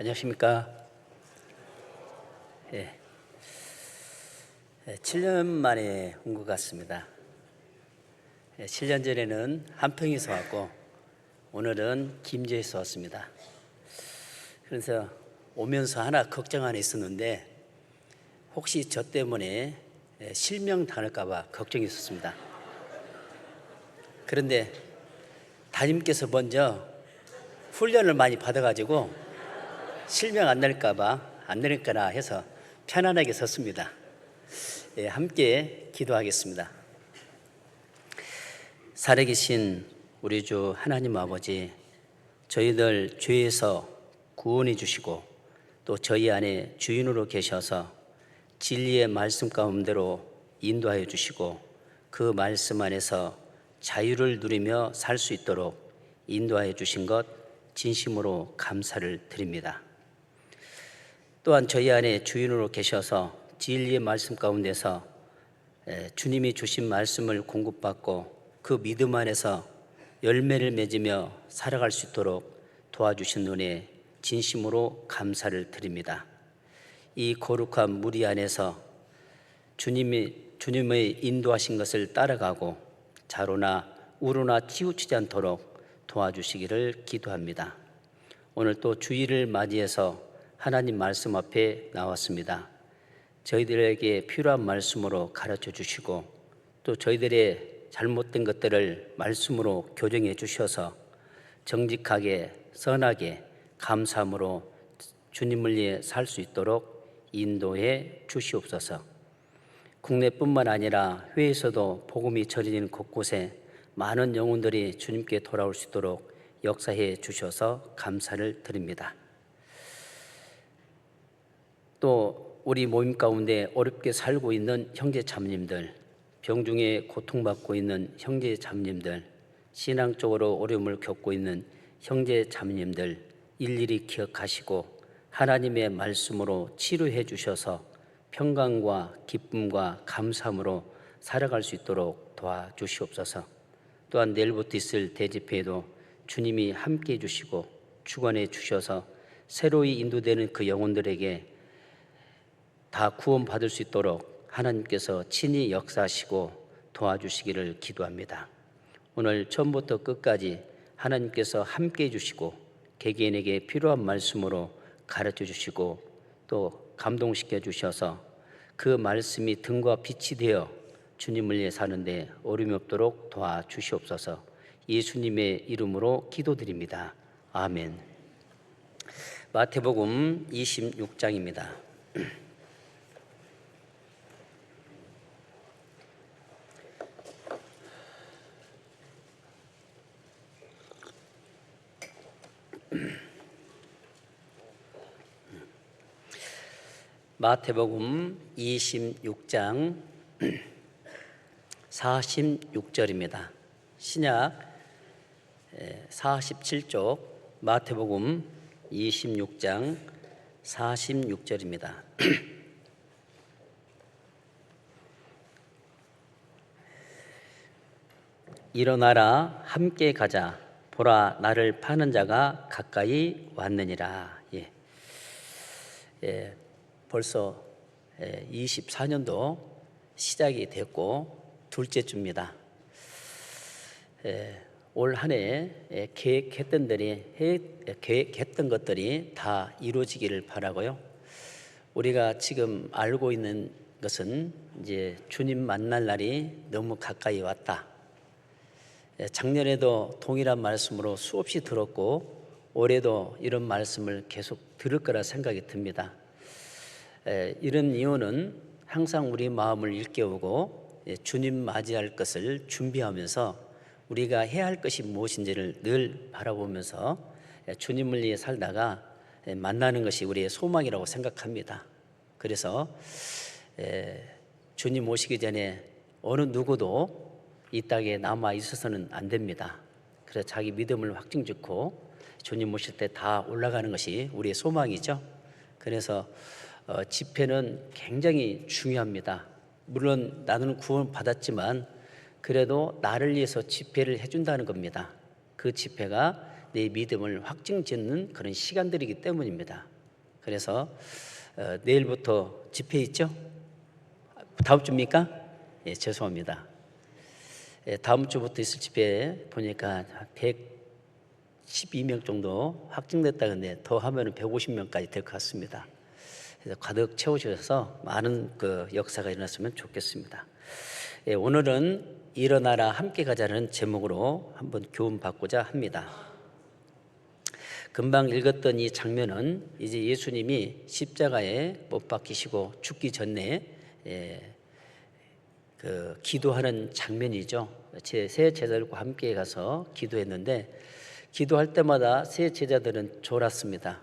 안녕하십니까? 7년 만에 온 것 같습니다. 7년 전에는 한평에서 왔고 오늘은 김제에서 왔습니다. 그래서 오면서 하나 걱정 하나 있었는데 혹시 저 때문에 실명 당할까 봐 걱정이 있었습니다. 그런데 담임께서 먼저 훈련을 많이 받아가지고 실명 안 낼까 봐 안 낼 거나 해서 편안하게 섰습니다. 함께 기도하겠습니다. 살아계신 우리 주 하나님 아버지, 저희들 죄에서 구원해 주시고 또 저희 안에 주인으로 계셔서 진리의 말씀 가운데로 인도하여 주시고 그 말씀 안에서 자유를 누리며 살 수 있도록 인도하여 주신 것 진심으로 감사를 드립니다. 또한 저희 안에 주인으로 계셔서 진리의 말씀 가운데서 주님이 주신 말씀을 공급받고 그 믿음 안에서 열매를 맺으며 살아갈 수 있도록 도와주신 은혜 진심으로 감사를 드립니다. 이 거룩한 무리 안에서 주님의 인도하신 것을 따라가고 자로나 우로나 치우치지 않도록 도와주시기를 기도합니다. 오늘 또 주일을 맞이해서 하나님 말씀 앞에 나왔습니다. 저희들에게 필요한 말씀으로 가르쳐 주시고 또 저희들의 잘못된 것들을 말씀으로 교정해 주셔서 정직하게 선하게 감사함으로 주님을 위해 살 수 있도록 인도해 주시옵소서. 국내뿐만 아니라 해외에서도 복음이 전해지는 곳곳에 많은 영혼들이 주님께 돌아올 수 있도록 역사해 주셔서 감사를 드립니다. 또 우리 모임 가운데 어렵게 살고 있는 형제 자매님들, 병중에 고통받고 있는 형제 자매님들, 신앙적으로 어려움을 겪고 있는 형제 자매님들 일일이 기억하시고 하나님의 말씀으로 치료해 주셔서 평강과 기쁨과 감사함으로 살아갈 수 있도록 도와주시옵소서. 또한 내일부터 있을 대집회에도 주님이 함께해 주시고 주관해 주셔서 새로이 인도되는 그 영혼들에게 다 구원받을 수 있도록 하나님께서 친히 역사하시고 도와주시기를 기도합니다. 오늘 처음부터 끝까지 하나님께서 함께해 주시고 개개인에게 필요한 말씀으로 가르쳐 주시고 또 감동시켜 주셔서 그 말씀이 등과 빛이 되어 주님을 위해 사는데 어려움이 없도록 도와주시옵소서. 예수님의 이름으로 기도드립니다. 아멘. 마태복음 26장입니다. 마태복음 26장 46절입니다. 신약 47쪽 마태복음 26장 46절입니다. 일어나라 함께 가자 보라 나를 파는 자가 가까이 왔느니라. 벌써 24년도 시작이 됐고 둘째 주입니다. 올 한 해 계획했던 것들이 다 이루어지기를 바라고요. 우리가 지금 알고 있는 것은 이제 주님 만날 날이 너무 가까이 왔다. 작년에도 동일한 말씀으로 수없이 들었고 올해도 이런 말씀을 계속 들을 거라 생각이 듭니다. 이런 이유는 항상 우리 마음을 일깨우고 주님 맞이할 것을 준비하면서 우리가 해야 할 것이 무엇인지를 늘 바라보면서 주님을 위해 살다가 만나는 것이 우리의 소망이라고 생각합니다. 그래서 주님 오시기 전에 어느 누구도 이 땅에 남아 있어서는 안 됩니다. 그래서 자기 믿음을 확증짓고 주님 오실 때 다 올라가는 것이 우리의 소망이죠. 그래서 집회는 굉장히 중요합니다. 물론 나는 구원 받았지만 그래도 나를 위해서 집회를 해준다는 겁니다. 그 집회가 내 믿음을 확증짓는 그런 시간들이기 때문입니다. 그래서 내일부터 집회 있죠? 다음 주입니까? 예, 죄송합니다. 다음 주부터 있을 집회에 보니까 112명 정도 확정됐다. 근데 더 하면 150명까지 될 것 같습니다. 그래서 가득 채우셔서 많은 그 역사가 일어났으면 좋겠습니다. 오늘은 일어나라 함께 가자는 제목으로 한번 교훈 받고자 합니다. 금방 읽었던 이 장면은 이제 예수님이 십자가에 못 박히시고 죽기 전에 그 기도하는 장면이죠. 제 세 제자들과 함께 가서 기도했는데, 기도할 때마다 세 제자들은 졸았습니다.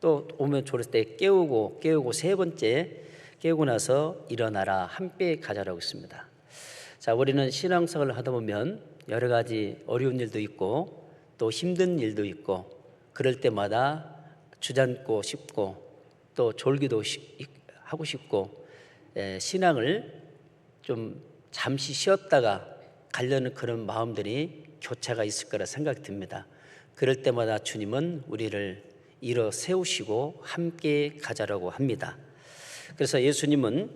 또 오면 졸을 때 깨우고 세 번째 깨우고 나서 일어나라 함께 가자라고 했습니다. 자, 우리는 신앙생활을 하다 보면 여러 가지 어려운 일도 있고 또 힘든 일도 있고, 그럴 때마다 주저앉고 싶고 또 졸기도 하고 싶고, 신앙을 좀 잠시 쉬었다가 가려는 그런 마음들이 교차가 있을 거라 생각이 듭니다. 그럴 때마다 주님은 우리를 일어 세우시고 함께 가자라고 합니다. 그래서 예수님은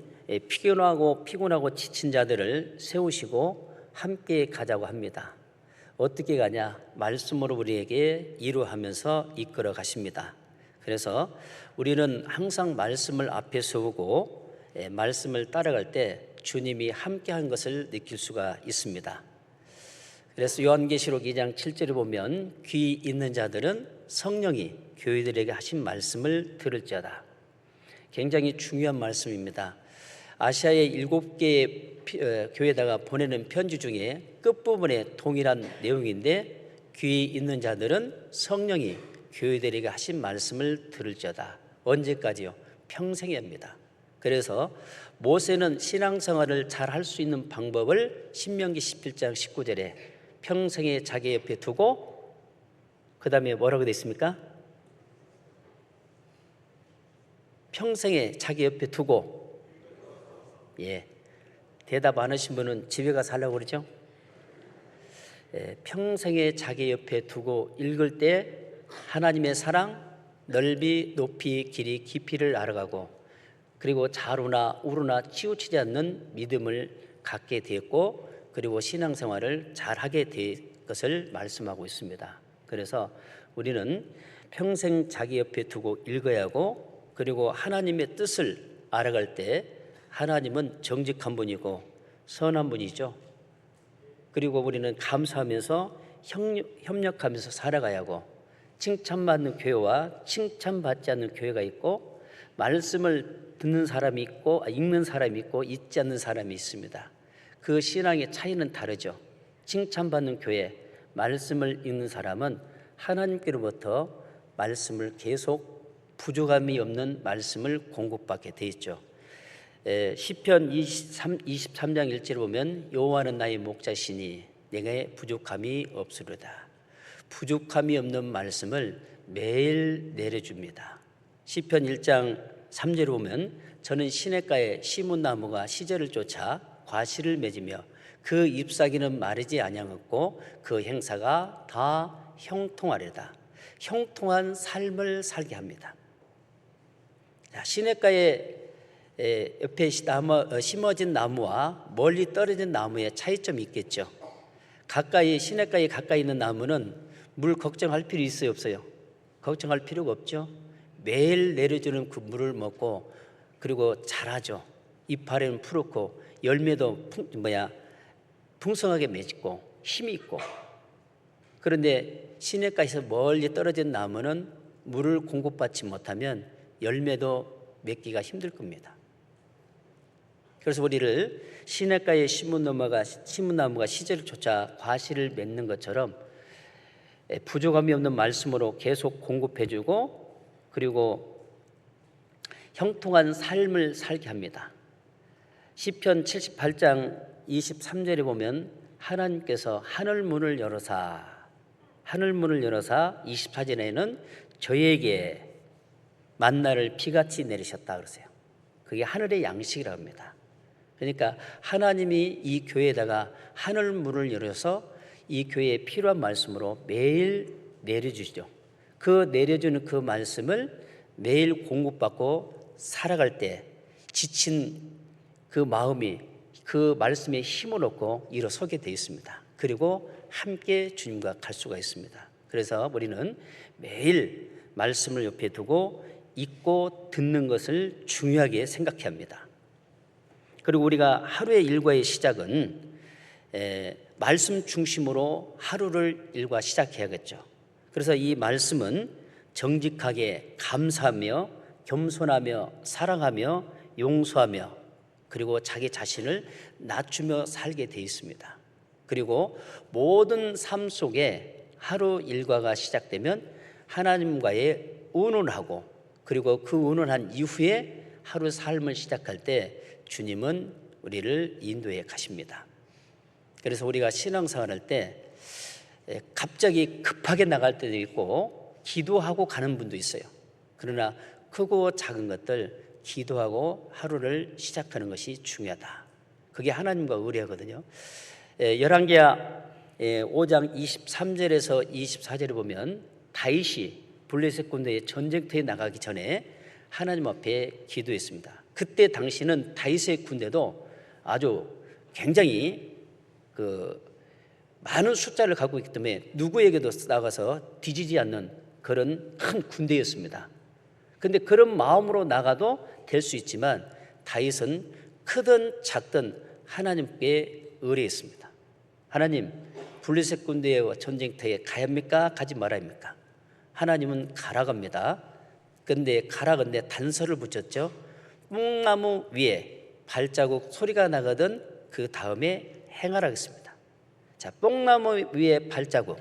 피곤하고 지친 자들을 세우시고 함께 가자고 합니다. 어떻게 가냐? 말씀으로 우리에게 이루하면서 이끌어 가십니다. 그래서 우리는 항상 말씀을 앞에 세우고 말씀을 따라갈 때 주님이 함께한 것을 느낄 수가 있습니다. 그래서 요한계시록 2장 7절에 보면 귀 있는 자들은 성령이 교회들에게 하신 말씀을 들을지어다. 굉장히 중요한 말씀입니다. 아시아의 7개의 교회에다가 보내는 편지 중에 끝부분에 동일한 내용인데, 귀 있는 자들은 성령이 교회들에게 하신 말씀을 들을지어다. 언제까지요? 평생에 합니다. 그래서 모세는 신앙생활을 잘 할 수 있는 방법을 신명기 17장 19절에 평생에 자기 옆에 두고, 그 다음에 뭐라고 되어 있습니까? 평생에 자기 옆에 두고. 예, 대답 안 하신 분은 집에 가서 하려고 그러죠? 평생에 자기 옆에 두고 읽을 때 하나님의 사랑 넓이 높이 길이 깊이를 알아가고, 그리고 좌우나 우로나 치우치지 않는 믿음을 갖게 되었고, 그리고 신앙생활을 잘하게 될 것을 말씀하고 있습니다. 그래서 우리는 평생 자기 옆에 두고 읽어야 하고, 그리고 하나님의 뜻을 알아갈 때 하나님은 정직한 분이고 선한 분이죠. 그리고 우리는 감사하면서 협력하면서 살아가야 하고, 칭찬받는 교회와 칭찬받지 않는 교회가 있고, 말씀을 듣는 사람이 있고 읽는 사람이 있고 읽지 않는 사람이 있습니다. 그 신앙의 차이는 다르죠. 칭찬받는 교회, 말씀을 읽는 사람은 하나님께로부터 말씀을 계속 부족함이 없는 말씀을 공급받게 돼 있죠. 시편 23장 1절을 보면 여호와는 나의 목자시니 내게 부족함이 없으리로다. 부족함이 없는 말씀을 매일 내려줍니다. 시편 1장 3절을 보면 저는 시냇가에 심은 나무가 시절을 쫓아 과실을 맺으며 그 잎사귀는 마르지 아니하였고 그 행사가 다 형통하리다. 형통한 삶을 살게 합니다. 시냇가에 옆에 심어진 나무와 멀리 떨어진 나무의 차이점이 있겠죠. 시냇가에 가까이 있는 나무는 물 걱정할 필요 있어요, 없어요? 걱정할 필요가 없죠. 매일 내려주는 그 물을 먹고, 그리고 자라죠. 이파리는 푸르고 열매도 풍성하게 맺고 힘이 있고. 그런데 시냇가에서 멀리 떨어진 나무는 물을 공급받지 못하면 열매도 맺기가 힘들 겁니다. 그래서 우리를 시냇가에 심은 나무가 시절을 쫓아 과실을 맺는 것처럼 부족함이 없는 말씀으로 계속 공급해주고, 그리고 형통한 삶을 살게 합니다. 시편 78장 23절에 보면 하나님께서 하늘문을 열어사 24절에는 저에게 만나를 비같이 내리셨다 그러세요. 그게 하늘의 양식이라고 합니다. 그러니까 하나님이 이 교회에다가 하늘문을 열어서 이 교회에 필요한 말씀으로 매일 내려주시죠. 그 내려주는 그 말씀을 매일 공급받고 살아갈 때 지친 그 마음이 그 말씀에 힘을 얻고 일어서게 되어 있습니다. 그리고 함께 주님과 갈 수가 있습니다. 그래서 우리는 매일 말씀을 옆에 두고 읽고 듣는 것을 중요하게 생각해야 합니다. 그리고 우리가 하루의 일과의 시작은 말씀 중심으로 하루를 일과 시작해야겠죠. 그래서 이 말씀은 정직하게 감사하며 겸손하며 사랑하며 용서하며 그리고 자기 자신을 낮추며 살게 되어 있습니다. 그리고 모든 삶 속에 하루 일과가 시작되면 하나님과의 의논하고 그리고 그 의논한 이후에 하루 삶을 시작할 때 주님은 우리를 인도해 가십니다. 그래서 우리가 신앙생활 할 때 갑자기 급하게 나갈 때도 있고 기도하고 가는 분도 있어요. 그러나 크고 작은 것들 기도하고 하루를 시작하는 것이 중요하다. 그게 하나님과 의뢰하거든요. 열왕기하 5장 23절에서 24절에 보면 다윗이 블레셋 군대의 전쟁터에 나가기 전에 하나님 앞에 기도했습니다. 그때 당시는 다윗의 군대도 아주 굉장히 많은 숫자를 갖고 있기 때문에 누구에게도 나가서 뒤지지 않는 그런 큰 군대였습니다. 그런데 그런 마음으로 나가도 될 수 있지만 다윗은 크든 작든 하나님께 의뢰했습니다. 하나님, 블레셋 군대의 전쟁터에 가야 합니까? 가지 말아야 합니까? 하나님은 가라고 합니다. 그런데 가라건대 단서를 붙였죠. 뽕나무 위에 발자국 소리가 나거든 그 다음에 행하라 했습니다. 자, 뽕나무 위에 발자국.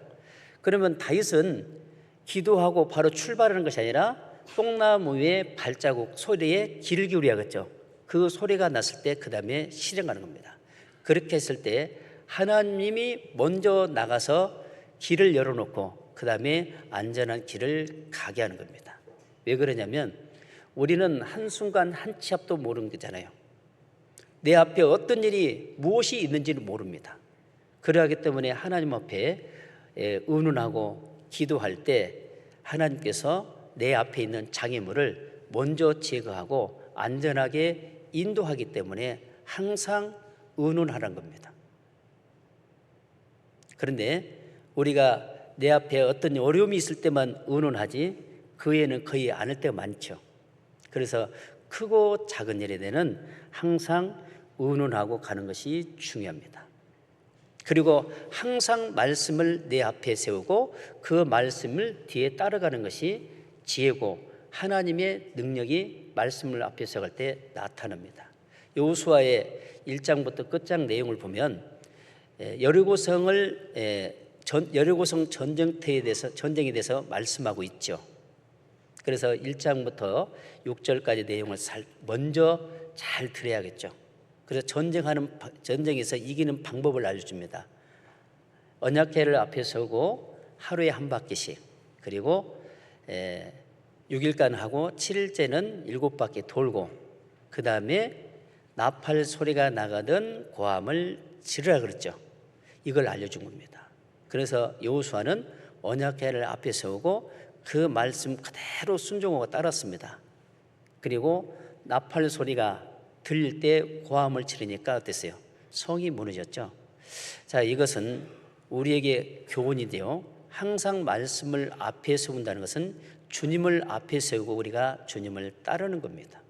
그러면 다윗은 기도하고 바로 출발하는 것이 아니라 뽕나무 위에 발자국 소리에 귀를 기울여야겠죠. 그 소리가 났을 때 그 다음에 실행하는 겁니다. 그렇게 했을 때 하나님이 먼저 나가서 길을 열어놓고 그 다음에 안전한 길을 가게 하는 겁니다. 왜 그러냐면 우리는 한순간 한 치 앞도 모르는 거잖아요. 내 앞에 어떤 일이 무엇이 있는지를 모릅니다. 그러하기 때문에 하나님 앞에 의논하고 기도할 때 하나님께서 내 앞에 있는 장애물을 먼저 제거하고 안전하게 인도하기 때문에 항상 의논하라는 겁니다. 그런데 우리가 내 앞에 어떤 어려움이 있을 때만 의논하지 그 외에는 거의 않을 때가 많죠. 그래서 크고 작은 일에 대해서는 항상 의논하고 가는 것이 중요합니다. 그리고 항상 말씀을 내 앞에 세우고 그 말씀을 뒤에 따라가는 것이 지혜고 하나님의 능력이 말씀을 앞에 세울 때 나타납니다. 여호수아의 1장부터 끝장 내용을 보면 여리고성 전쟁에 대해서 말씀하고 있죠. 그래서 1장부터 6절까지 내용을 먼저 잘 들어야겠죠. 그래서 전쟁에서 이기는 방법을 알려줍니다. 언약궤를 앞에 서고 하루에 한 바퀴씩, 그리고 6일간 하고 7일째는 7바퀴 돌고, 그 다음에 나팔 소리가 나가던 고함을 지르라 그랬죠. 이걸 알려준 겁니다. 그래서 여호수아는 언약궤를 앞에 세우고 그 말씀 그대로 순종하고 따랐습니다. 그리고 나팔 소리가 들릴 때 고함을 지르니까 어땠어요? 성이 무너졌죠. 자, 이것은 우리에게 교훈인데요. 항상 말씀을 앞에 세운다는 것은 주님을 앞에 세우고 우리가 주님을 따르는 겁니다.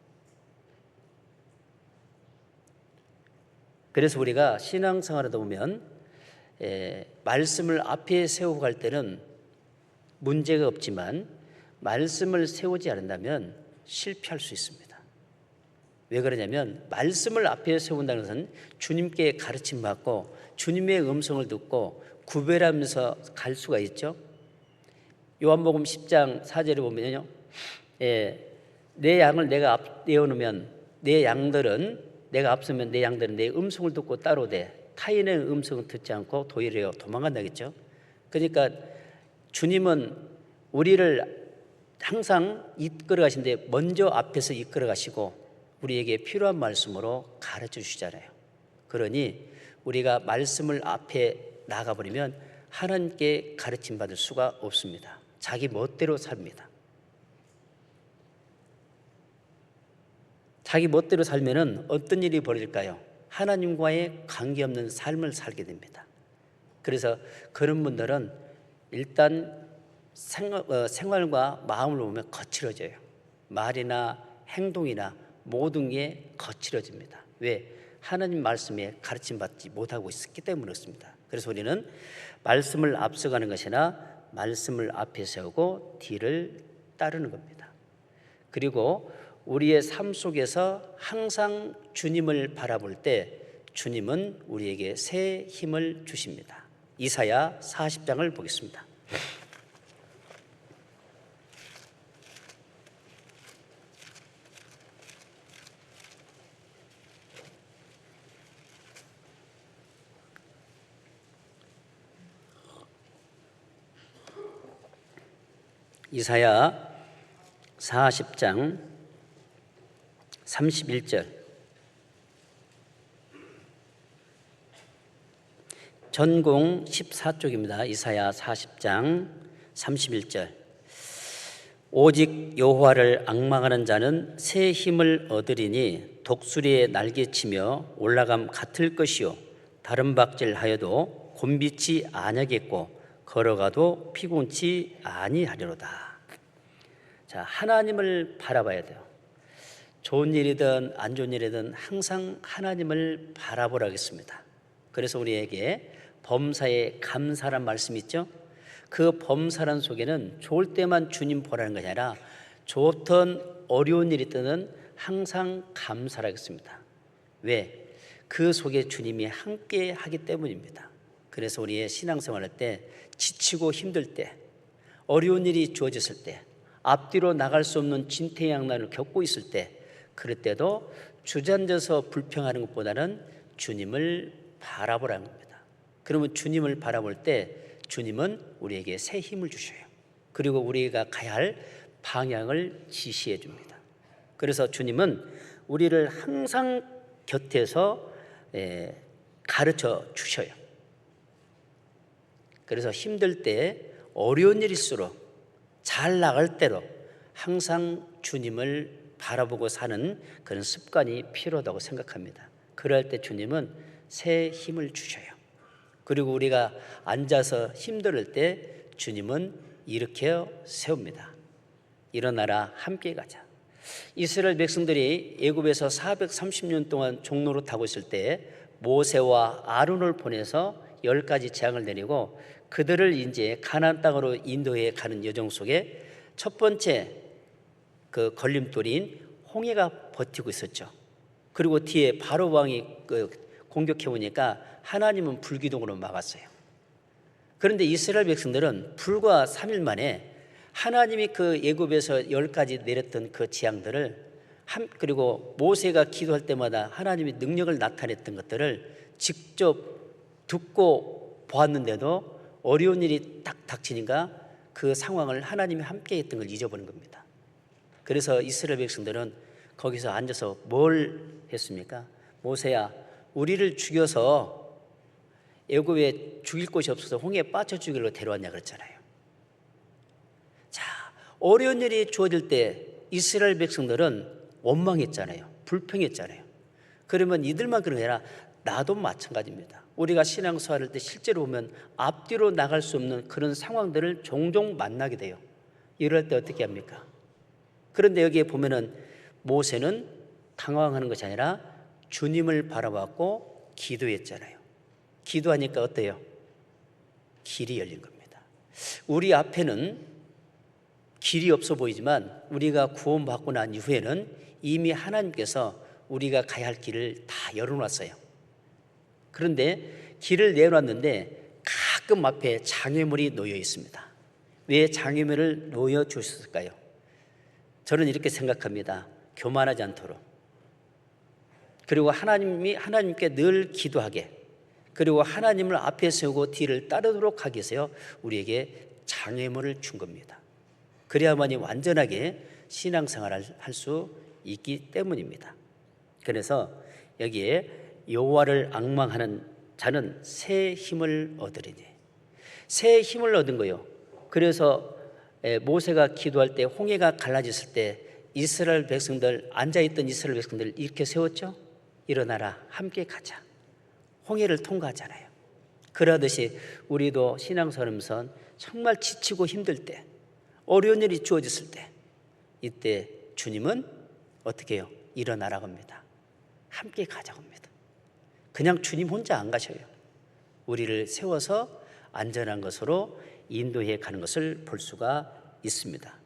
그래서 우리가 신앙생활하다 보면 말씀을 앞에 세우고 갈 때는 문제가 없지만 말씀을 세우지 않는다면 실패할 수 있습니다. 왜 그러냐면 말씀을 앞에 세운다는 것은 주님께 가르침 받고 주님의 음성을 듣고 구별하면서 갈 수가 있죠. 요한복음 10장 4절에 보면요, 내 양을 내가 앞에 놓으면 내 양들은 내가 앞서면 내 양들은 내 음성을 듣고 따르되 타인의 음성을 듣지 않고 도리어 도망간다겠죠. 그러니까 주님은 우리를 항상 이끌어 가신데 먼저 앞에서 이끌어 가시고 우리에게 필요한 말씀으로 가르쳐 주시잖아요. 그러니 우리가 말씀을 앞에 나가버리면 하나님께 가르침 받을 수가 없습니다. 자기 멋대로 삽니다. 자기 멋대로 살면은 어떤 일이 벌어질까요? 하나님과의 관계없는 삶을 살게 됩니다. 그래서 그런 분들은 일단 생활과 마음을 보면 거칠어져요. 말이나 행동이나 모든 게 거칠어집니다. 왜? 하나님 말씀에 가르침 받지 못하고 있기 때문에 그렇습니다. 그래서 우리는 말씀을 앞서가는 것이나 말씀을 앞에 세우고 뒤를 따르는 겁니다. 그리고 우리의 삶 속에서 항상 주님을 바라볼 때 주님은 우리에게 새 힘을 주십니다. 이사야 40장을 보겠습니다. 이사야 40장 31절. 전공 14쪽입니다. 이사야 40장 31절. 오직 여호와를 앙망하는 자는 새 힘을 얻으리니 독수리에 날개치며 올라감 같을 것이요 다른 박질하여도 곤비치 아니하겠고 걸어가도 피곤치 아니하리로다. 자, 하나님을 바라봐야 돼요. 좋은 일이든 안 좋은 일이든 항상 하나님을 바라보라고 했습니다. 그래서 우리에게 범사에 감사란 말씀이 있죠. 그 범사란 속에는 좋을 때만 주님 보라는 것이 아니라 좋든 어려운 일이 있든 항상 감사라고 했습니다. 왜? 그 속에 주님이 함께 하기 때문입니다. 그래서 우리의 신앙생활 할 때 지치고 힘들 때, 어려운 일이 주어졌을 때, 앞뒤로 나갈 수 없는 진퇴양난을 겪고 있을 때, 그럴 때도 주저앉아서 불평하는 것보다는 주님을 바라보라는 겁니다. 그러면 주님을 바라볼 때 주님은 우리에게 새 힘을 주셔요. 그리고 우리가 가야 할 방향을 지시해 줍니다. 그래서 주님은 우리를 항상 곁에서 가르쳐 주셔요. 그래서 힘들 때, 어려운 일일수록 잘 나갈 때로 항상 주님을 바라보고 사는 그런 습관이 필요하다고 생각합니다. 그럴 때 주님은 새 힘을 주셔요. 그리고 우리가 앉아서 힘들 때 주님은 일으켜 세웁니다. 일어나라, 함께 가자. 이스라엘 백성들이 애굽에서 430년 동안 종로로 타고 있을 때 모세와 아론을 보내서 10가지 재앙을 내리고 그들을 이제 가나안 땅으로 인도해 가는 여정 속에 첫 번째 그 걸림돌인 홍해가 버티고 있었죠. 그리고 뒤에 바로 왕이 공격해 오니까 하나님은 불기둥으로 막았어요. 그런데 이스라엘 백성들은 불과 3일 만에 하나님이 그 애굽에서 10가지 내렸던 그 재앙들을 그리고 모세가 기도할 때마다 하나님이 능력을 나타냈던 것들을 직접 듣고 보았는데도 어려운 일이 딱 닥치니까 그 상황을 하나님이 함께 했던 걸 잊어버린 겁니다. 그래서 이스라엘 백성들은 거기서 앉아서 뭘 했습니까? 모세야, 우리를 죽여서 애굽에 죽일 곳이 없어서 홍해에 빠져 죽이려고 데려왔냐 그랬잖아요. 자, 어려운 일이 주어질 때 이스라엘 백성들은 원망했잖아요. 불평했잖아요. 그러면 이들만 그런 게 아니라 나도 마찬가지입니다. 우리가 신앙생활 할 때 실제로 보면 앞뒤로 나갈 수 없는 그런 상황들을 종종 만나게 돼요. 이럴 때 어떻게 합니까? 그런데 여기에 보면은 모세는 당황하는 것이 아니라 주님을 바라봤고 기도했잖아요. 기도하니까 어때요? 길이 열린 겁니다. 우리 앞에는 길이 없어 보이지만 우리가 구원받고 난 이후에는 이미 하나님께서 우리가 가야 할 길을 다 열어놨어요. 그런데 길을 내놨는데 가끔 앞에 장애물이 놓여 있습니다. 왜 장애물을 놓여 주셨을까요? 저는 이렇게 생각합니다. 교만하지 않도록, 그리고 하나님께 늘 기도하게, 그리고 하나님을 앞에 세우고 뒤를 따르도록 하기 위해서 우리에게 장애물을 준 겁니다. 그래야만이 완전하게 신앙생활을 할 수 있기 때문입니다. 그래서 여기에 여호와를 앙망하는 자는 새 힘을 얻으리니, 새 힘을 얻은 거예요. 그래서 모세가 기도할 때 홍해가 갈라졌을 때 이스라엘 백성들, 앉아있던 이스라엘 백성들 이렇게 세웠죠. 일어나라, 함께 가자. 홍해를 통과하잖아요. 그러듯이 우리도 신앙생활하면서 정말 지치고 힘들 때, 어려운 일이 주어졌을 때, 이때 주님은 어떻게 해요? 일어나라고 합니다. 함께 가자고 합니다. 그냥 주님 혼자 안 가셔요. 우리를 세워서 안전한 것으로 인도해 가는 것을 볼 수가 있습니다.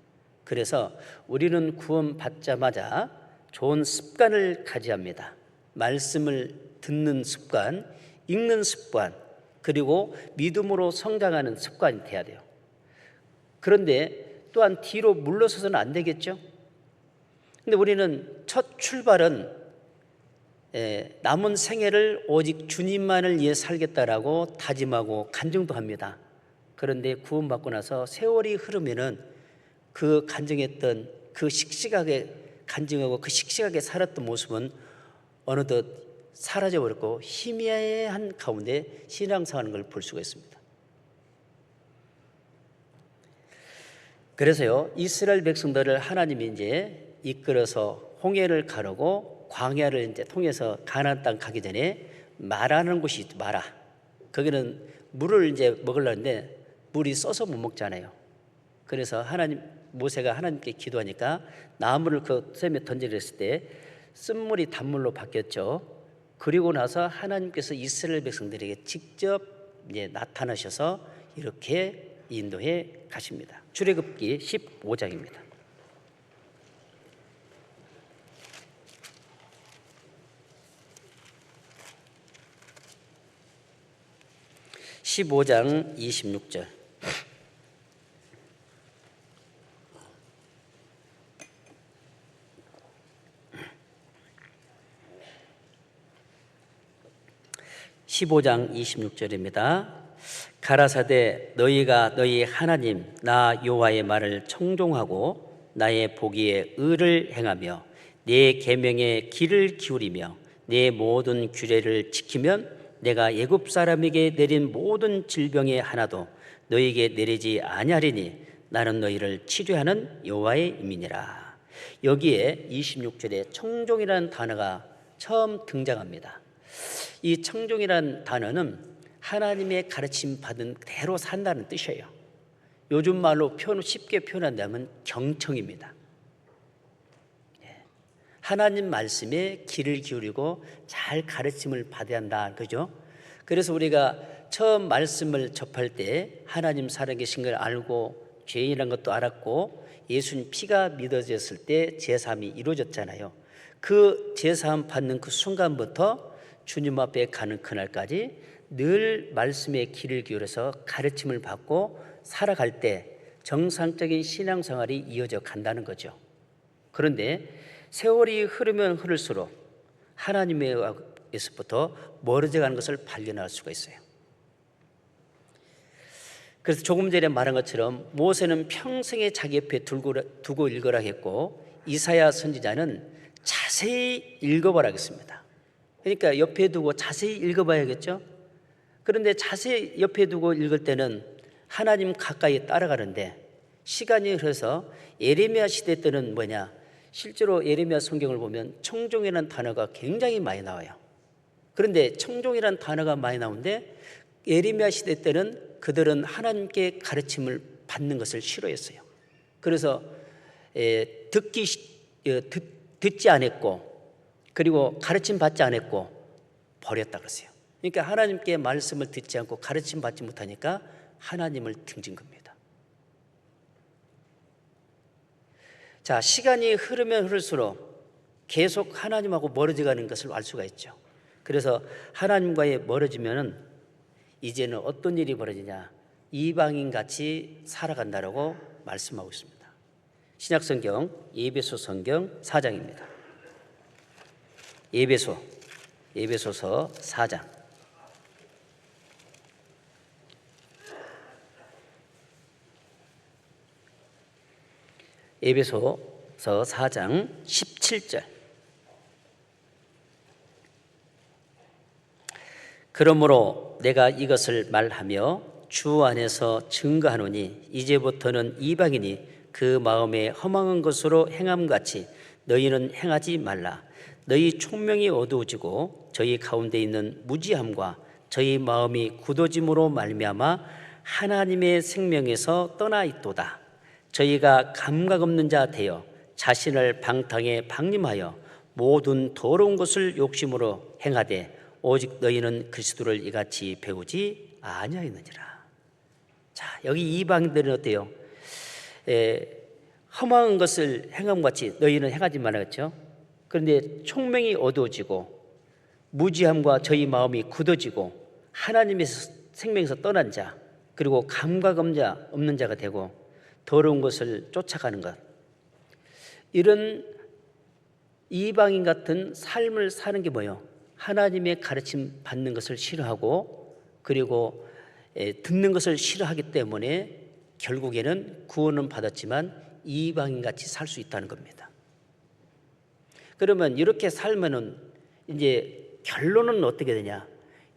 그래서 우리는 구원받자마자 좋은 습관을 가져야 합니다. 말씀을 듣는 습관, 읽는 습관, 그리고 믿음으로 성장하는 습관이 돼야 돼요. 그런데 또한 뒤로 물러서서는 안 되겠죠. 근데 우리는 첫 출발은 남은 생애를 오직 주님만을 위해 살겠다라고 다짐하고 간증도 합니다. 그런데 구원받고 나서 세월이 흐르면은 그 간증했던 그 씩씩하게 간증하고 그 씩씩하게 살았던 모습은 어느덧 사라져버렸고 희미한 가운데 신앙생활하는 걸 볼 수가 있습니다. 그래서요, 이스라엘 백성들을 하나님이 이제 이끌어서 홍해를 가르고 광야를 이제 통해서 가나안 땅 가기 전에 마라는 곳이 있죠. 마라. 거기는 물을 이제 먹으려는데 물이 써서 못 먹잖아요. 그래서 모세가 하나님께 기도하니까 나무를 그 샘에 던지려 했을 때 쓴물이 단물로 바뀌었죠. 그리고 나서 하나님께서 이스라엘 백성들에게 직접 이제 나타나셔서 이렇게 인도해 가십니다. 출애굽기 15장입니다. 15장 26절. (15장 26절입니다) 가라사대 너희가 너희 하나님 나 여호와의 말을 청종하고 나의 보기에 의를 행하며 내 계명에 귀를 기울이며 내 모든 규례를 지키면 내가 애굽 사람에게 내린 모든 질병의 하나도 너희에게 내리지 아니하리니 나는 너희를 치료하는 여호와의 임이니라. 여기에 26절에 청종이라는 단어가 처음 등장합니다. 이 청종이라는 단어는 하나님의 가르침 받은 대로 산다는 뜻이에요. 요즘 말로 쉽게 표현한다면 경청입니다. 하나님 말씀에 귀를 기울이고 잘 가르침을 받아야 한다, 그죠? 그래서 우리가 처음 말씀을 접할 때 하나님 살아계신 걸 알고 죄인이라는 것도 알았고 예수님 피가 믿어졌을 때 제사함이 이루어졌잖아요. 그 제사함 받는 그 순간부터 주님 앞에 가는 그날까지 늘 말씀에 귀를 기울여서 가르침을 받고 살아갈 때 정상적인 신앙생활이 이어져 간다는 거죠. 그런데 세월이 흐르면 흐를수록 하나님에서부터 멀어져 가는 것을 발견할 수가 있어요. 그래서 조금 전에 말한 것처럼 모세는 평생에 자기 옆에 두고 읽으라 했고 이사야 선지자는 자세히 읽어보라 했습니다. 그러니까 옆에 두고 자세히 읽어봐야겠죠. 그런데 자세히 옆에 두고 읽을 때는 하나님 가까이 따라가는데 시간이 흘러서 예레미야 시대 때는 실제로 예레미야 성경을 보면 청종이라는 단어가 굉장히 많이 나와요. 그런데 청종이라는 단어가 많이 나오는데 예레미야 시대 때는 그들은 하나님께 가르침을 받는 것을 싫어했어요. 그래서 듣지 않았고 그리고 가르침 받지 않았고 버렸다 그러세요. 그러니까 하나님께 말씀을 듣지 않고 가르침 받지 못하니까 하나님을 등진 겁니다. 자, 시간이 흐르면 흐를수록 계속 하나님하고 멀어져가는 것을 알 수가 있죠. 그래서 하나님과의 멀어지면은 이제는 어떤 일이 벌어지냐, 이방인같이 살아간다라고 말씀하고 있습니다. 신약성경 에베소 성경 4장입니다. 에베소서 4장. 에베소서 4장 17절. 그러므로 내가 이것을 말하며 주 안에서 증거하노니 이제부터는 이방인이 그 마음에 허망한 것으로 행함같이 너희는 행하지 말라. 너희 총명이 어두워지고 저희 가운데 있는 무지함과 저희 마음이 굳어짐으로 말미암아 하나님의 생명에서 떠나 있도다. 저희가 감각 없는 자 되어 자신을 방탕에 방림하여 모든 더러운 것을 욕심으로 행하되 오직 너희는 그리스도를 이같이 배우지 아니하였느니라. 자, 여기 이방인들은 어때요? 험한 것을 행함같이 너희는 행하지 말았죠. 그런데 총명이 어두워지고 무지함과 저희 마음이 굳어지고 하나님의 생명에서 떠난 자, 그리고 감각 없는 자가 되고 더러운 것을 쫓아가는 것, 이런 이방인 같은 삶을 사는 게 뭐예요? 하나님의 가르침 받는 것을 싫어하고 그리고 듣는 것을 싫어하기 때문에 결국에는 구원은 받았지만 이방인같이 살 수 있다는 겁니다. 그러면 이렇게 살면은 이제 결론은 어떻게 되냐?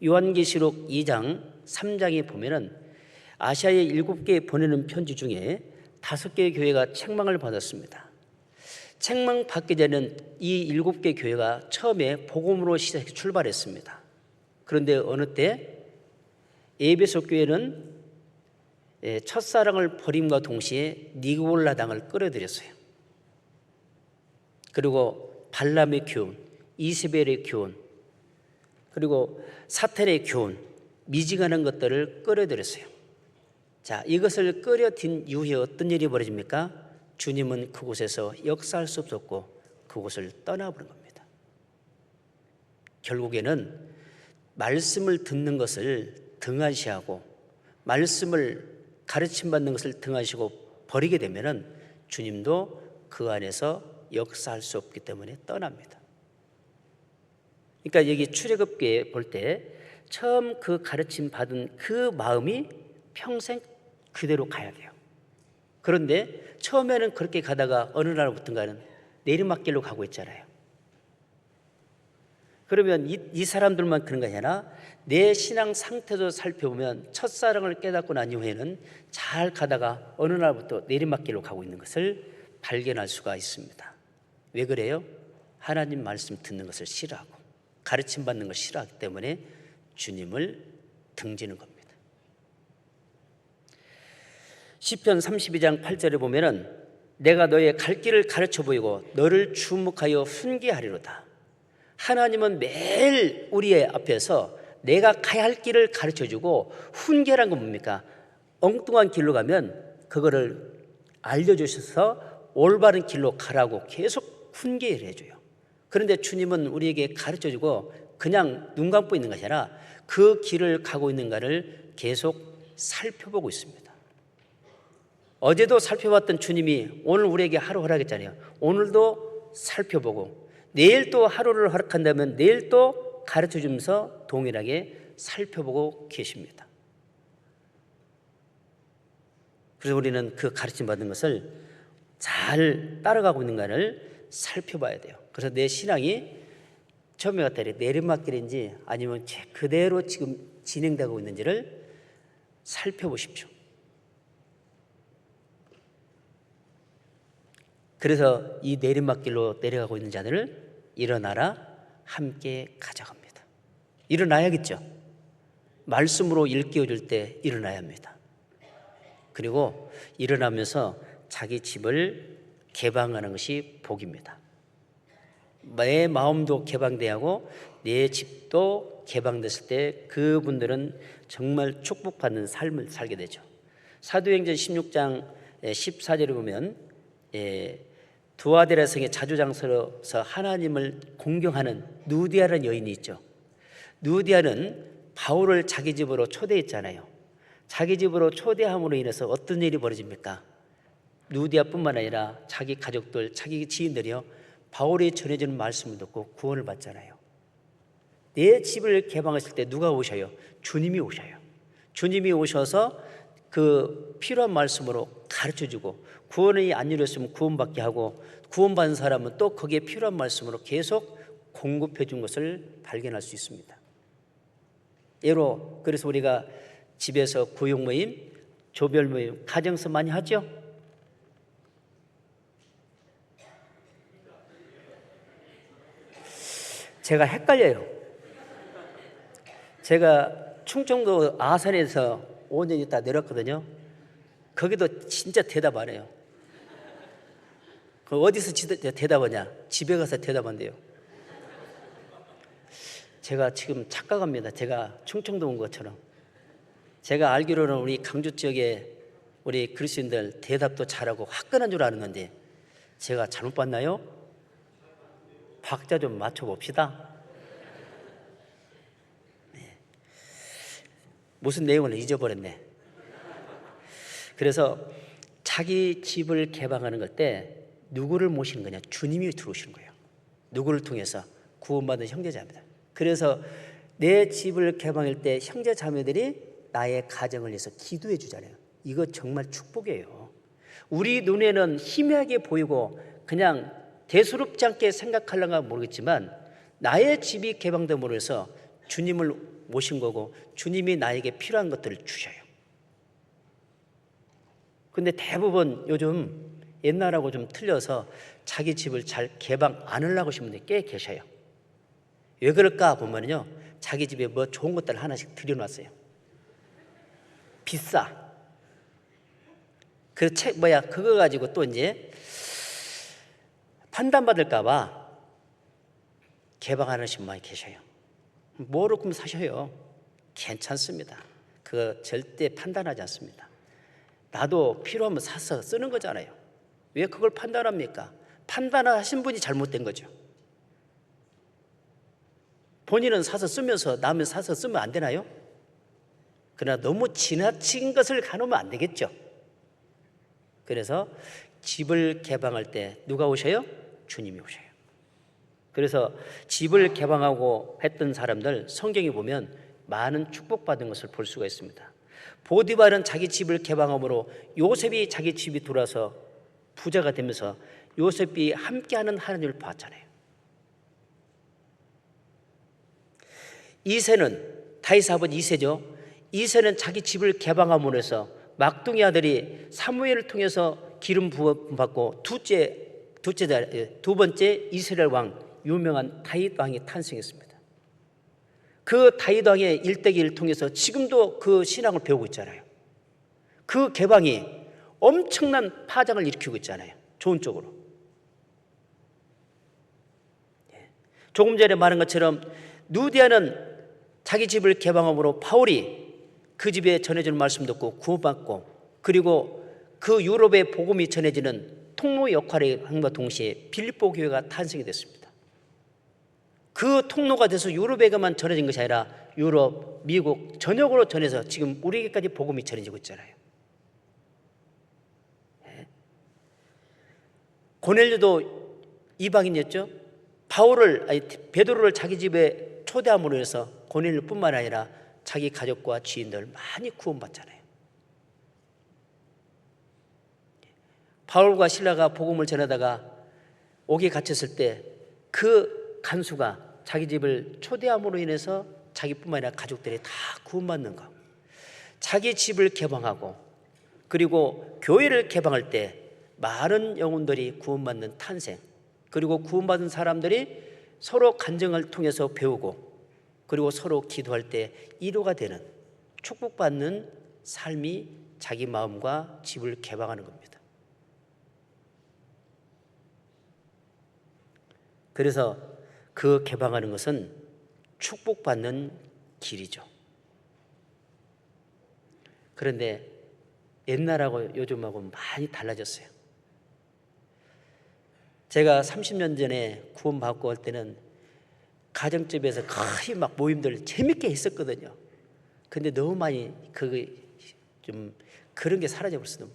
요한계시록 2장 3장에 보면은 아시아의 7개에 보내는 편지 중에 5개의 교회가 책망을 받았습니다. 책망 받기 전에는 이 7개 교회가 처음에 복음으로 시작해 출발했습니다. 그런데 어느 때 에베소 교회는 첫사랑을 버림과 동시에 니골라당을 끌어들였어요. 그리고 발람의 교훈, 이세벨의 교훈, 그리고 사탄의 교훈, 미지근한 것들을 끌어들였어요. 자, 이것을 끌어든 이후에 어떤 일이 벌어집니까? 주님은 그곳에서 역사할 수 없었고 그곳을 떠나버린 겁니다. 결국에는 말씀을 듣는 것을 등한시하고 말씀을 가르침받는 것을 등한시하고 버리게 되면은 주님도 그 안에서 역사할 수 없기 때문에 떠납니다. 그러니까 여기 출애굽기에 볼 때 처음 그 가르침 받은 그 마음이 평생 그대로 가야 돼요. 그런데 처음에는 그렇게 가다가 어느 날부터인가는 내리막길로 가고 있잖아요. 그러면 이 사람들만 그런 거 아니라 내 신앙 상태도 살펴보면 첫사랑을 깨닫고 난 이후에는 잘 가다가 어느 날부터 내리막길로 가고 있는 것을 발견할 수가 있습니다. 왜 그래요? 하나님 말씀 듣는 것을 싫어하고 가르침 받는 것을 싫어하기 때문에 주님을 등지는 겁니다. 시편 32장 8절에 보면은 내가 너의 갈 길을 가르쳐 보이고 너를 주목하여 훈계하리로다. 하나님은 매일 우리의 앞에서 내가 가야 할 길을 가르쳐주고 훈계란 건 뭡니까? 엉뚱한 길로 가면 그거를 알려주셔서 올바른 길로 가라고 계속 훈계를 해줘요. 그런데 주님은 우리에게 가르쳐주고 그냥 눈 감고 있는 것이 아니라 그 길을 가고 있는가를 계속 살펴보고 있습니다. 어제도 살펴봤던 주님이 오늘 우리에게 하루 허락했잖아요. 오늘도 살펴보고 내일 또 하루를 허락한다면 내일 또 가르쳐주면서 동일하게 살펴보고 계십니다. 그래서 우리는 그 가르침 받은 것을 잘 따라가고 있는가를 살펴봐야 돼요. 그래서 내 신앙이 처음에 같다리 내리막길인지 아니면 그대로 지금 진행되고 있는지를 살펴보십시오. 그래서 이 내리막길로 내려가고 있는 자들을 일어나라 함께 가자합니다. 일어나야겠죠. 말씀으로 일깨워줄 때 일어나야 합니다. 그리고 일어나면서 자기 집을 개방하는 것이 복입니다. 내 마음도 개방돼야 하고 내 집도 개방됐을 때 그분들은 정말 축복받는 삶을 살게 되죠. 사도행전 16장 14절에 보면 두아데라 성의 자주장서로서 하나님을 공경하는 누디아라는 여인이 있죠. 누디아는 바울을 자기 집으로 초대했잖아요. 자기 집으로 초대함으로 인해서 어떤 일이 벌어집니까? 누디아뿐만 아니라 자기 가족들, 자기 지인들이요 바울이 전해주는 말씀을 듣고 구원을 받잖아요. 내 집을 개방했을 때 누가 오셔요? 주님이 오셔요. 주님이 오셔서 그 필요한 말씀으로 가르쳐주고 구원이 안 이루어졌으면 구원받게 하고 구원받은 사람은 또 거기에 필요한 말씀으로 계속 공급해 준 것을 발견할 수 있습니다. 예로 그래서 우리가 집에서 구역 모임, 조별 모임, 가정서 많이 하죠? 제가 헷갈려요. 제가 충청도 아산에서 5년 있다 내렸거든요. 거기도 진짜 대답 안 해요. 그 어디서 대답하냐? 집에 가서 대답한대요. 제가 지금 착각합니다. 제가 충청도 온 것처럼. 제가 알기로는 우리 강주 지역에 우리 그리스도인들 대답도 잘하고 화끈한 줄 아는 건데 제가 잘못 봤나요? 박자 좀 맞춰봅시다. 네. 무슨 내용을 잊어버렸네. 그래서 자기 집을 개방하는 것 때 누구를 모시는 거냐? 주님이 들어오시는 거예요. 누구를 통해서? 구원받은 형제자매들. 그래서 내 집을 개방할 때 형제자매들이 나의 가정을 위해서 기도해 주잖아요. 이거 정말 축복이에요. 우리 눈에는 희미하게 보이고 그냥 대수롭지 않게 생각하려가 모르겠지만 나의 집이 개방됨으로 해서 주님을 모신 거고 주님이 나에게 필요한 것들을 주셔요. 근데 대부분 요즘 옛날하고 좀 틀려서 자기 집을 잘 개방 안 하려고 하시는 분들이 꽤 계셔요. 왜 그럴까 보면요, 자기 집에 뭐 좋은 것들 하나씩 들여놨어요. 비싸. 그 그거 가지고 또 이제 판단받을까봐 개방 안 하시는 분이 계셔요. 뭐로 그럼 사셔요? 괜찮습니다. 그거 절대 판단하지 않습니다. 나도 필요하면 사서 쓰는 거잖아요. 왜 그걸 판단합니까? 판단하신 분이 잘못된 거죠. 본인은 사서 쓰면서 남은 사서 쓰면 안 되나요? 그러나 너무 지나친 것을 가놓으면 안 되겠죠. 그래서 집을 개방할 때 누가 오셔요? 주님이 오셔요. 그래서 집을 개방하고 했던 사람들 성경에 보면 많은 축복받은 것을 볼 수가 있습니다. 보디발은 자기 집을 개방함으로 요셉이 자기 집이 돌아서 부자가 되면서 요셉이 함께하는 하나님을 봤잖아요. 이새는 다윗의 아버지 이새죠. 이새는 자기 집을 개방함으로 해서 막둥이 아들이 사무엘을 통해서 기름 부어 받고 두 번째 이스라엘 왕 유명한 다윗 왕이 탄생했습니다. 그 다윗 왕의 일대기를 통해서 지금도 그 신앙을 배우고 있잖아요. 그 개방이 엄청난 파장을 일으키고 있잖아요. 좋은 쪽으로. 조금 전에 말한 것처럼 누디아는 자기 집을 개방함으로 바울이 그 집에 전해지는 말씀 듣고 구원받고 그리고 그 유럽의 복음이 전해지는 통로 역할을 함과 동시에 빌립보 교회가 탄생이 됐습니다. 그 통로가 돼서 유럽에게만 전해진 것이 아니라 유럽, 미국 전역으로 전해서 지금 우리에게까지 복음이 전해지고 있잖아요. 고넬료도 이방인이었죠. 베드로를 자기 집에 초대함으로 해서 고넬료뿐만 아니라 자기 가족과 지인들 많이 구원받잖아요. 바울과 신라가 복음을 전하다가 옥에 갇혔을 때 그 간수가 자기 집을 초대함으로 인해서 자기뿐만 아니라 가족들이 다 구원받는 것. 자기 집을 개방하고 그리고 교회를 개방할 때 많은 영혼들이 구원받는 탄생, 그리고 구원받은 사람들이 서로 간증을 통해서 배우고 그리고 서로 기도할 때 이로가 되는 축복받는 삶이 자기 마음과 집을 개방하는 겁니다. 그래서 그 개방하는 것은 축복받는 길이죠. 그런데 옛날하고 요즘하고 많이 달라졌어요. 제가 30년 전에 구원받고 할 때는 가정집에서 거의 막 모임들 재밌게 했었거든요. 근데 너무 많이 좀 그런 게 사라져 버렸어요.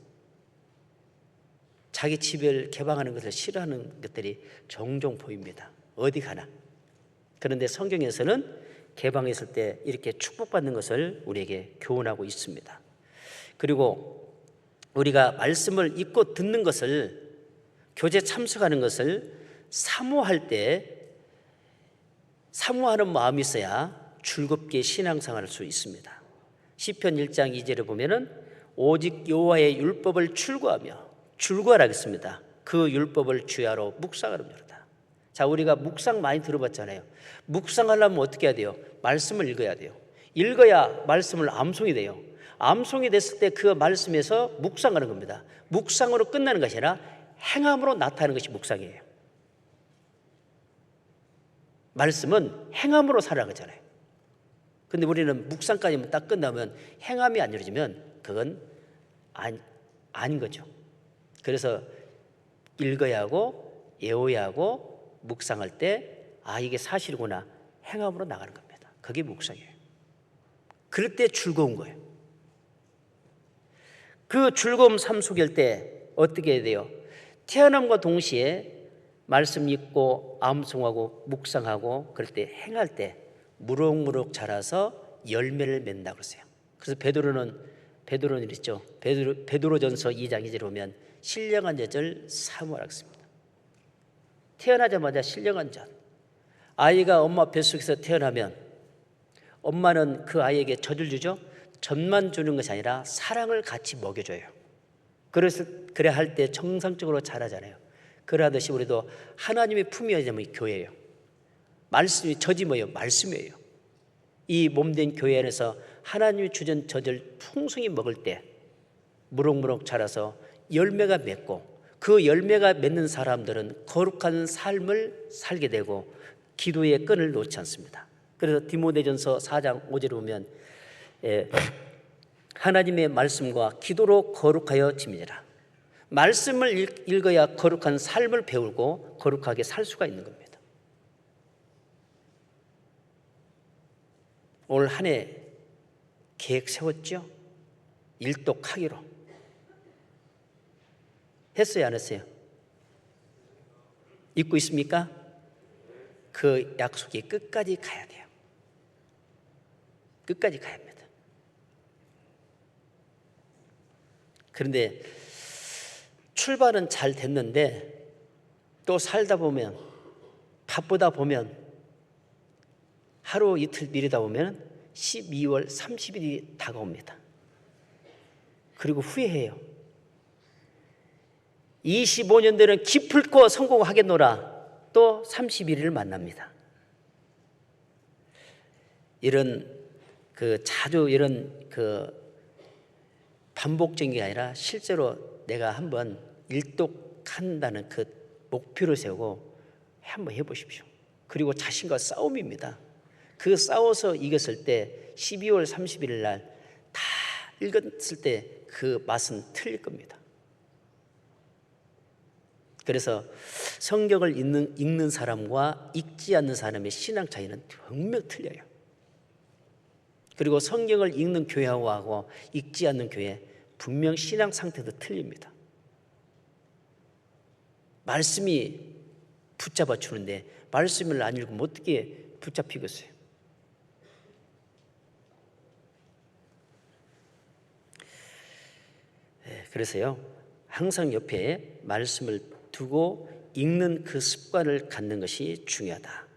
자기 집을 개방하는 것을 싫어하는 것들이 종종 보입니다. 어디 가나. 그런데 성경에서는 개방했을 때 이렇게 축복받는 것을 우리에게 교훈하고 있습니다. 그리고 우리가 말씀을 읽고 듣는 것을, 교제 참석하는 것을 사모할 때 사모하는 마음이 있어야 즐겁게 신앙생활할 수 있습니다. 시편 1장 2절에 보면은 오직 여호와의 율법을 출구하라 하겠습니다. 그 율법을 주야로 묵상하렵니다. 자, 우리가 묵상 많이 들어봤잖아요. 묵상하려면 어떻게 해야 돼요? 말씀을 읽어야 돼요. 읽어야 말씀을 암송이 돼요. 암송이 됐을 때 그 말씀에서 묵상하는 겁니다. 묵상으로 끝나는 것이 아니라 행함으로 나타나는 것이 묵상이에요. 말씀은 행함으로 살아가잖아요. 근데 우리는 묵상까지만 딱 끝나면 행함이 안 이루어지면 그건 아닌 거죠. 그래서 읽어야 하고 외워야 하고 묵상할 때 이게 사실이구나 행함으로 나가는 겁니다. 그게 묵상이에요. 그럴 때 즐거운 거예요. 그 즐거움 삶 속일 때 어떻게 해야 돼요? 태어남과 동시에 말씀 읽고 암송하고 묵상하고 그럴 때 행할 때 무럭무럭 자라서 열매를 맺는다고 그러세요. 그래서 베드로는 있죠. 베드로전서 2장 2절에 보면 신령한 젖을 사모하라 했습니다. 태어나자마자 신령한 젖. 아이가 엄마 뱃속에서 태어나면 엄마는 그 아이에게 젖을 주죠. 젖만 주는 것이 아니라 사랑을 같이 먹여줘요. 그래서 그래야 할 때 정상적으로 자라잖아요. 그러하듯이 우리도 하나님의 품이어야 되면 교회예요. 말씀이 젖이 뭐예요? 말씀이에요. 이 몸된 교회 안에서 하나님이 주신 젖을 풍성히 먹을 때 무럭무럭 자라서 열매가 맺고 그 열매가 맺는 사람들은 거룩한 삶을 살게 되고 기도의 끈을 놓지 않습니다. 그래서 디모데전서 4장 5절에 보면 하나님의 말씀과 기도로 거룩하여 짐이라. 말씀을 읽어야 거룩한 삶을 배우고 거룩하게 살 수가 있는 겁니다. 올 한 해 계획 세웠죠? 일독하기로 했어요, 안 했어요? 잊고 있습니까? 그 약속이 끝까지 가야 돼요. 끝까지 가야 합니다. 그런데 출발은 잘 됐는데 또 살다 보면 바쁘다 보면 하루 이틀 미루다 보면 12월 30일이 다가옵니다. 그리고 후회해요. 25년 되는 기필코 성공하겠노라 또 31일을 만납니다. 자주 이런 반복적인 게 아니라 실제로 내가 한번 일독한다는 그 목표를 세우고 한번 해보십시오. 그리고 자신과 싸움입니다. 그 싸워서 이겼을 때 12월 31일 날 다 읽었을 때 그 맛은 틀릴 겁니다. 그래서 성경을 읽는 사람과 읽지 않는 사람의 신앙 차이는 분명 틀려요. 그리고 성경을 읽는 교회하고 읽지 않는 교회 분명 신앙 상태도 틀립니다. 말씀이 붙잡아 주는데 말씀을 안 읽으면 어떻게 붙잡히겠어요? 그래서요, 항상 옆에 말씀을 두고 읽는 그 습관을 갖는 것이 중요하다.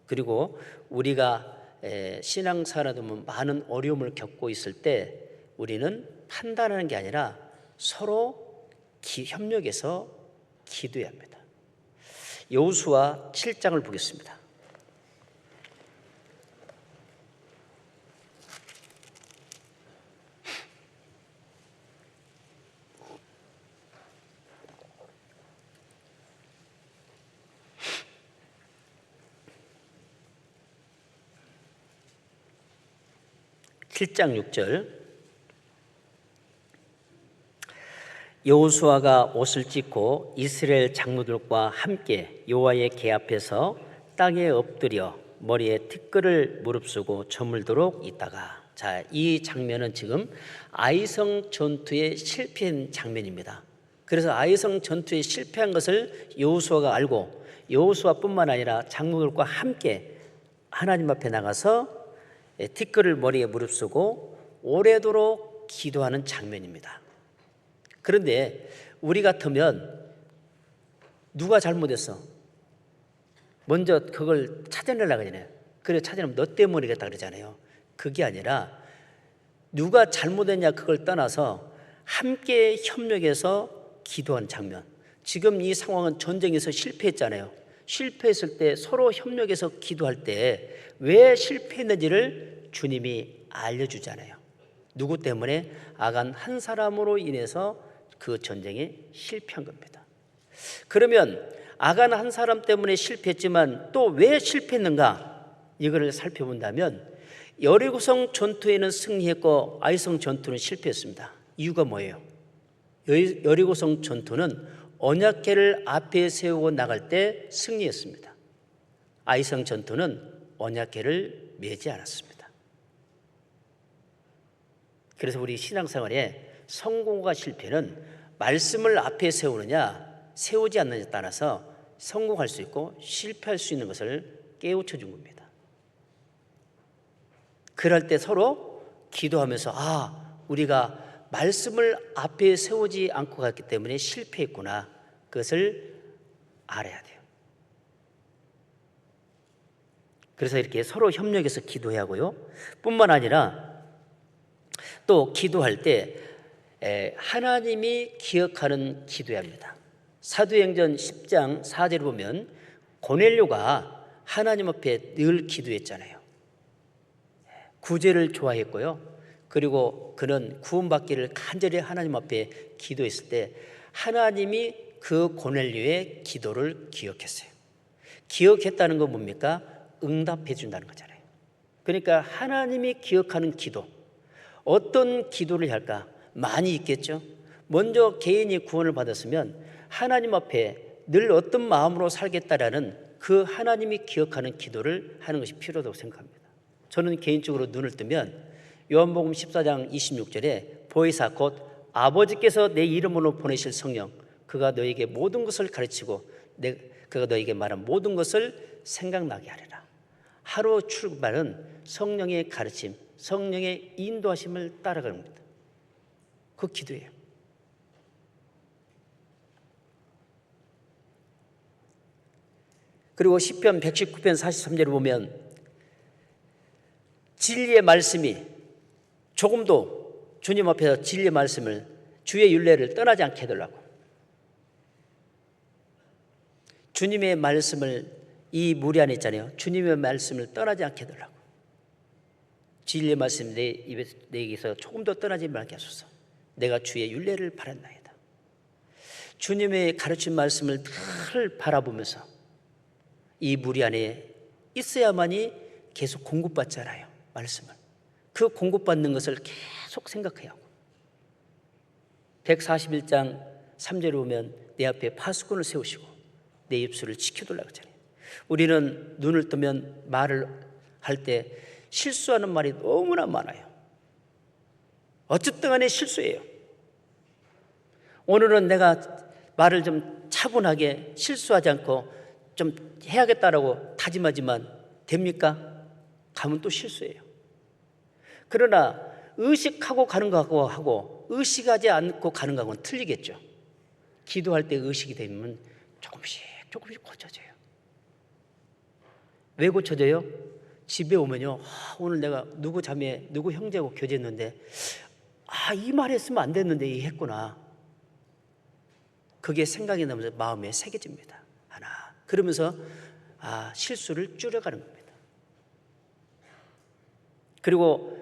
그리고 우리가 신앙생활하다 보면 많은 어려움을 겪고 있을 때 우리는 판단하는 게 아니라 서로 협력해서 기도해야 합니다. 여호수아 7장을 보겠습니다. (7장 6절) 여호수아가 옷을 찢고 이스라엘 장로들과 함께 여호와의 궤 앞에서 땅에 엎드려 머리에 티끌을 무릅쓰고 저물도록 있다가, 자, 이 장면은 지금 아이성 전투에 실패한 장면입니다. 그래서 아이성 전투에 실패한 것을 여호수아가 알고 여호수아뿐만 아니라 장로들과 함께 하나님 앞에 나가서 티끌을 머리에 무릅쓰고 오래도록 기도하는 장면입니다. 그런데 우리 같으면 누가 잘못했어? 먼저 그걸 찾아내려고 하잖아요. 그래 찾아내면 너 때문이겠다 그러잖아요. 그게 아니라 누가 잘못했냐 그걸 떠나서 함께 협력해서 기도한 장면. 지금 이 상황은 전쟁에서 실패했잖아요. 실패했을 때 서로 협력해서 기도할 때 왜 실패했는지를 주님이 알려주잖아요. 누구 때문에? 아간 한 사람으로 인해서 그 전쟁에 실패한 겁니다. 그러면 아간 한 사람 때문에 실패했지만 또 왜 실패했는가? 이거를 살펴본다면 여리고성 전투에는 승리했고 아이성 전투는 실패했습니다. 이유가 뭐예요? 여리고성 전투는 언약궤를 앞에 세우고 나갈 때 승리했습니다. 아이성 전투는 언약궤를 메지 않았습니다. 그래서 우리 신앙생활에 성공과 실패는 말씀을 앞에 세우느냐 세우지 않느냐에 따라서 성공할 수 있고 실패할 수 있는 것을 깨우쳐 준 겁니다. 그럴 때 서로 기도하면서 우리가 말씀을 앞에 세우지 않고 갔기 때문에 실패했구나, 그것을 알아야 돼요. 그래서 이렇게 서로 협력해서 기도해야 하고요. 뿐만 아니라 또 기도할 때 하나님이 기억하는 기도해야 합니다. 사도행전 10장 4절을 보면 고넬료가 하나님 앞에 늘 기도했잖아요. 구제를 좋아했고요. 그리고 그는 구원받기를 간절히 하나님 앞에 기도했을 때 하나님이 그 고넬료의 기도를 기억했어요. 기억했다는 건 뭡니까? 응답해 준다는 거잖아요. 그러니까 하나님이 기억하는 기도, 어떤 기도를 할까? 많이 있겠죠. 먼저 개인이 구원을 받았으면 하나님 앞에 늘 어떤 마음으로 살겠다라는 그 하나님이 기억하는 기도를 하는 것이 필요하다고 생각합니다. 저는 개인적으로 눈을 뜨면 요한복음 14장 26절에 보혜사 곧 아버지께서 내 이름으로 보내실 성령, 그가 너에게 모든 것을 가르치고 그가 너에게 말한 모든 것을 생각나게 하리라. 하루 출발은 성령의 가르침, 성령의 인도하심을 따라가는 겁니다. 그 기도예요. 그리고 시편 119편 43절을 보면 진리의 말씀이 조금도 주님 앞에서 진리의 말씀을, 주의 율례를 떠나지 않게 해달라고, 주님의 말씀을, 이 무리 안에 있잖아요. 주님의 말씀을 떠나지 않게 해달라고, 진리의 말씀 내 입에서 조금도 떠나지 말게 하소서. 내가 주의 율례를 바란나이다. 주님의 가르친 말씀을 늘 바라보면서 이 무리 안에 있어야만이 계속 공급받잖아요. 말씀을. 그 공급받는 것을 계속 생각해야 하고, 141장 3절에 보면 내 앞에 파수꾼을 세우시고 내 입술을 지켜달라고 하잖아요. 우리는 눈을 뜨면 말을 할 때 실수하는 말이 너무나 많아요. 어쨌든 간에 실수예요. 오늘은 내가 말을 좀 차분하게 실수하지 않고 좀 해야겠다라고 다짐하지만 됩니까? 가면 또 실수예요. 그러나 의식하고 가는 거하고 의식하지 않고 가는 거하고는 틀리겠죠. 기도할 때 의식이 되면 조금씩 고쳐져요. 왜 고쳐져요? 집에 오면요, 오늘 내가 누구 자매, 누구 형제하고 교제했는데 이 말 했으면 안 됐는데 이 했구나. 그게 생각이 나면서 마음에 새겨집니다. 하나. 그러면서 실수를 줄여가는 겁니다. 그리고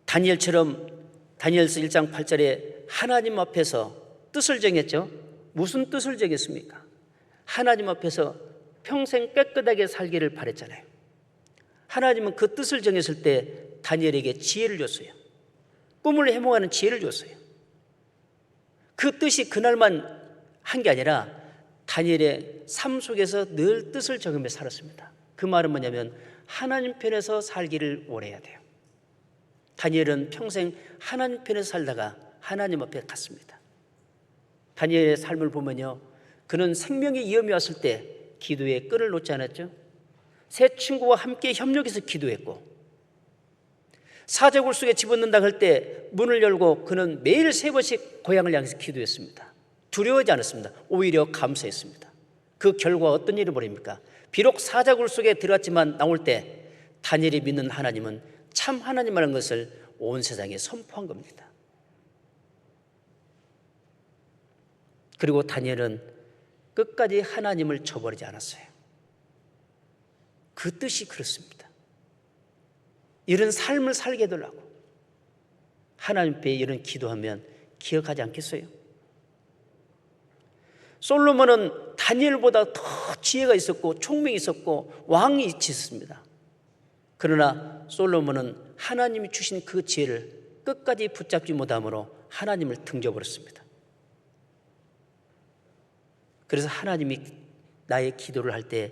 다니엘처럼 다니엘서 1장 8절에 하나님 앞에서 뜻을 정했죠. 무슨 뜻을 정했습니까? 하나님 앞에서 평생 깨끗하게 살기를 바랬잖아요. 하나님은 그 뜻을 정했을 때 다니엘에게 지혜를 줬어요. 꿈을 해몽하는 지혜를 줬어요. 그 뜻이 그날만 한 게 아니라 다니엘의 삶 속에서 늘 뜻을 정하며 살았습니다. 그 말은 뭐냐면 하나님 편에서 살기를 원해야 돼요. 다니엘은 평생 하나님 편에서 살다가 하나님 앞에 갔습니다. 다니엘의 삶을 보면요, 그는 생명의 위험이 왔을 때 기도에 끈을 놓지 않았죠. 새 친구와 함께 협력해서 기도했고, 사자굴 속에 집어넣는다 할 때 문을 열고 그는 매일 3번씩 고향을 향해서 기도했습니다. 두려워하지 않았습니다. 오히려 감사했습니다. 그 결과 어떤 일이 벌입니까? 비록 사자굴 속에 들어갔지만 나올 때 다니엘이 믿는 하나님은 참 하나님이라는 것을 온 세상에 선포한 겁니다. 그리고 다니엘은 끝까지 하나님을 저버리지 않았어요. 그 뜻이 그렇습니다. 이런 삶을 살게 해달라고. 하나님 앞에 이런 기도하면 기억하지 않겠어요? 솔로몬은 다니엘보다 더 지혜가 있었고 총명이 있었고 왕이 있었습니다. 그러나 솔로몬은 하나님이 주신 그 지혜를 끝까지 붙잡지 못함으로 하나님을 등져버렸습니다. 그래서 하나님이 나의 기도를 할 때,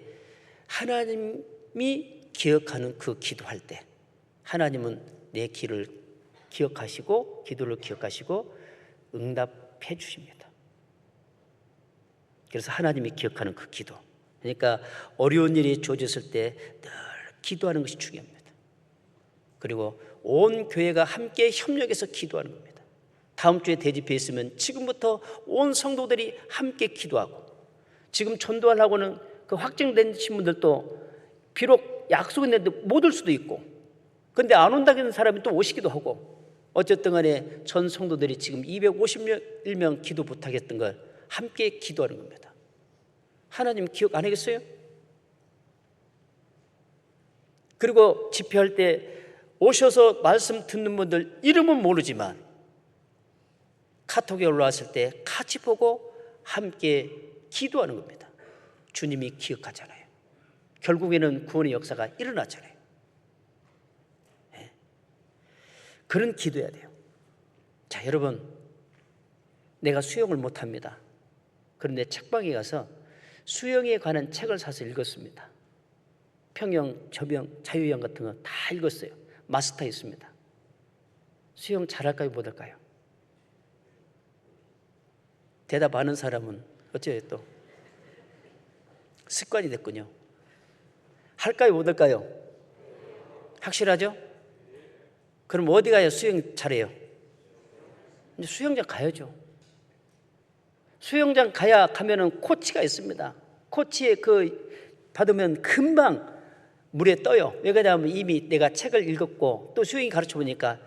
하나님이 기억하는 그 기도할 때 하나님은 내 기를 기억하시고 기도를 기억하시고 응답해 주십니다. 그래서 하나님이 기억하는 그 기도, 그러니까 어려운 일이 주어졌을 때 늘 기도하는 것이 중요합니다. 그리고 온 교회가 함께 협력해서 기도하는 겁니다. 다음 주에 대집회 있으면 지금부터 온 성도들이 함께 기도하고, 지금 전도하려고는 그 확정된 분들도 비록 약속했는데 못 올 수도 있고, 근데 안 온다는 사람이 또 오시기도 하고, 어쨌든 간에 전 성도들이 지금 251명 기도 부탁했던 걸 함께 기도하는 겁니다. 하나님 기억 안 하겠어요? 그리고 집회할 때 오셔서 말씀 듣는 분들 이름은 모르지만 카톡에 올라왔을 때 같이 보고 함께 기도하는 겁니다. 주님이 기억하잖아요. 결국에는 구원의 역사가 일어나잖아요. 네. 그런 기도해야 돼요. 자, 여러분, 내가 수영을 못합니다. 그런데 책방에 가서 수영에 관한 책을 사서 읽었습니다. 평영, 저병, 자유형 같은 거 다 읽었어요. 마스터 있습니다. 수영 잘할까요, 못할까요? 대답하는 사람은 어째요 또? 습관이 됐군요. 할까요, 못할까요? 확실하죠? 그럼 어디 가야 수영 잘해요? 이제 수영장 가야죠. 수영장 가면은 코치가 있습니다. 코치에 받으면 금방 물에 떠요. 왜 그러냐면 이미 내가 책을 읽었고 또 수영이 가르쳐 보니까,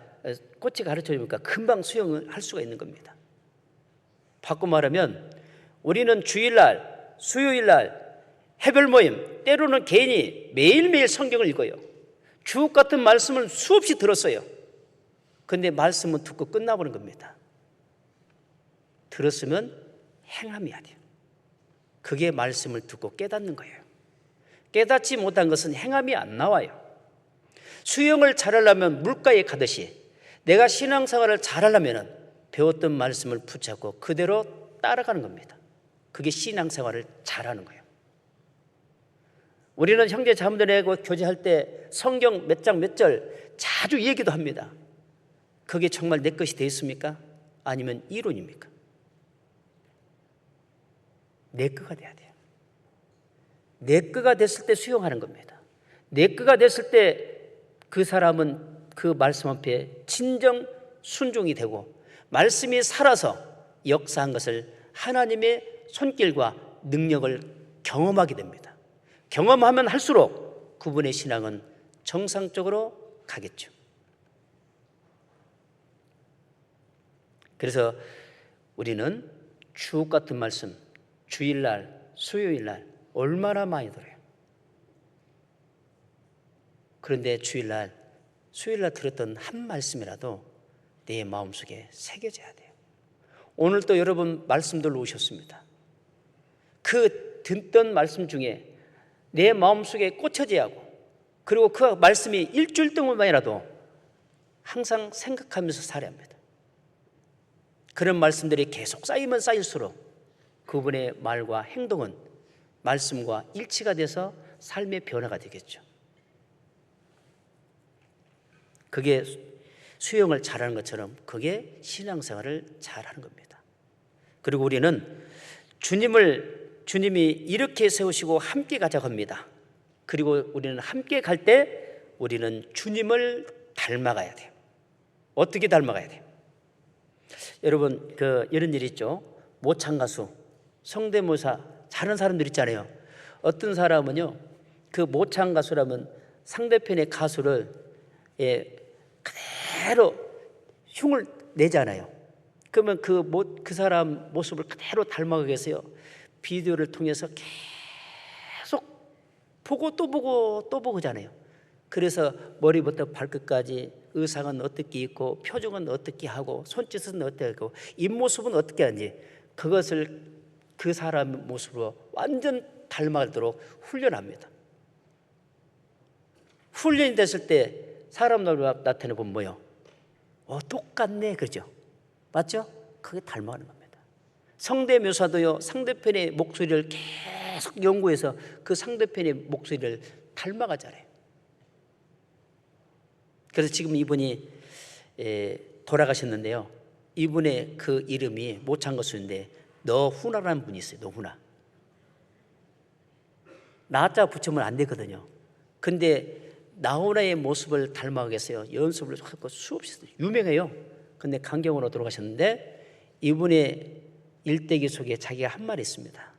코치가 가르쳐 주니까 금방 수영을 할 수가 있는 겁니다. 바꿔 말하면 우리는 주일날, 수요일날 해별 모임, 때로는 개인이 매일매일 성경을 읽어요. 주옥 같은 말씀을 수없이 들었어요. 그런데 말씀은 듣고 끝나버린 겁니다. 들었으면 행함해야 돼요. 그게 말씀을 듣고 깨닫는 거예요. 깨닫지 못한 것은 행함이 안 나와요. 수영을 잘하려면 물가에 가듯이 내가 신앙생활을 잘하려면 배웠던 말씀을 붙잡고 그대로 따라가는 겁니다. 그게 신앙생활을 잘하는 거예요. 우리는 형제 자매들하고 교제할 때 성경 몇 장 몇 절 자주 얘기도 합니다. 그게 정말 내 것이 되었습니까? 아니면 이론입니까? 내 거가 돼야 돼요. 내 거가 됐을 때 수용하는 겁니다. 내 거가 됐을 때 그 사람은 그 말씀 앞에 진정 순종이 되고 말씀이 살아서 역사한 것을 하나님의 손길과 능력을 경험하게 됩니다. 경험하면 할수록 그분의 신앙은 정상적으로 가겠죠. 그래서 우리는 주옥 같은 말씀 주일날, 수요일날 얼마나 많이 들어요. 그런데 주일날, 수요일날 들었던 한 말씀이라도 내 마음속에 새겨져야 돼요. 오늘 또 여러분 말씀들로 오셨습니다. 그 듣던 말씀 중에 내 마음속에 꽂혀져야 하고, 그리고 그 말씀이 일주일 동안만이라도 항상 생각하면서 살아야 합니다. 그런 말씀들이 계속 쌓이면 쌓일수록 그분의 말과 행동은 말씀과 일치가 돼서 삶의 변화가 되겠죠. 그게 수영을 잘하는 것처럼 그게 신앙생활을 잘하는 겁니다. 그리고 우리는 주님이 이렇게 세우시고 함께 가자고 합니다. 그리고 우리는 함께 갈 때 우리는 주님을 닮아가야 돼요. 어떻게 닮아가야 돼요? 여러분 이런 일 있죠. 모창 가수, 성대모사 잘하는 사람들 있잖아요. 어떤 사람은요, 그 모창 가수라면 상대편의 가수를 그대로 흉을 내잖아요. 그러면 그 사람 모습을 그대로 닮아가겠어요? 비디오를 통해서 계속 보고 또 보고 또 보고잖아요. 그래서 머리부터 발끝까지 의상은 어떻게 입고, 표정은 어떻게 하고, 손짓은 어떻게 하고, 입모습은 어떻게 하는지, 그것을 그 사람 모습으로 완전 닮아가도록 훈련합니다. 훈련이 됐을 때 사람 나타내 보면 뭐요? 똑같네, 그죠? 맞죠? 그게 닮아가는 겁니다. 성대묘사도요, 상대편의 목소리를 계속 연구해서 그 상대편의 목소리를 닮아가잖아요. 그래서 지금 이분이 돌아가셨는데요, 이분의 그 이름이 모창거수인데 너훈아라는 분이 있어요. 너훈아. 나자 붙이면 안 되거든요. 근데 나훈아의 모습을 닮아가겠어요. 연습을 하고 수없이 했어요. 유명해요. 근데 강경으로 돌아가셨는데 이분의 일대기 속에 자기가 한 말이 있습니다.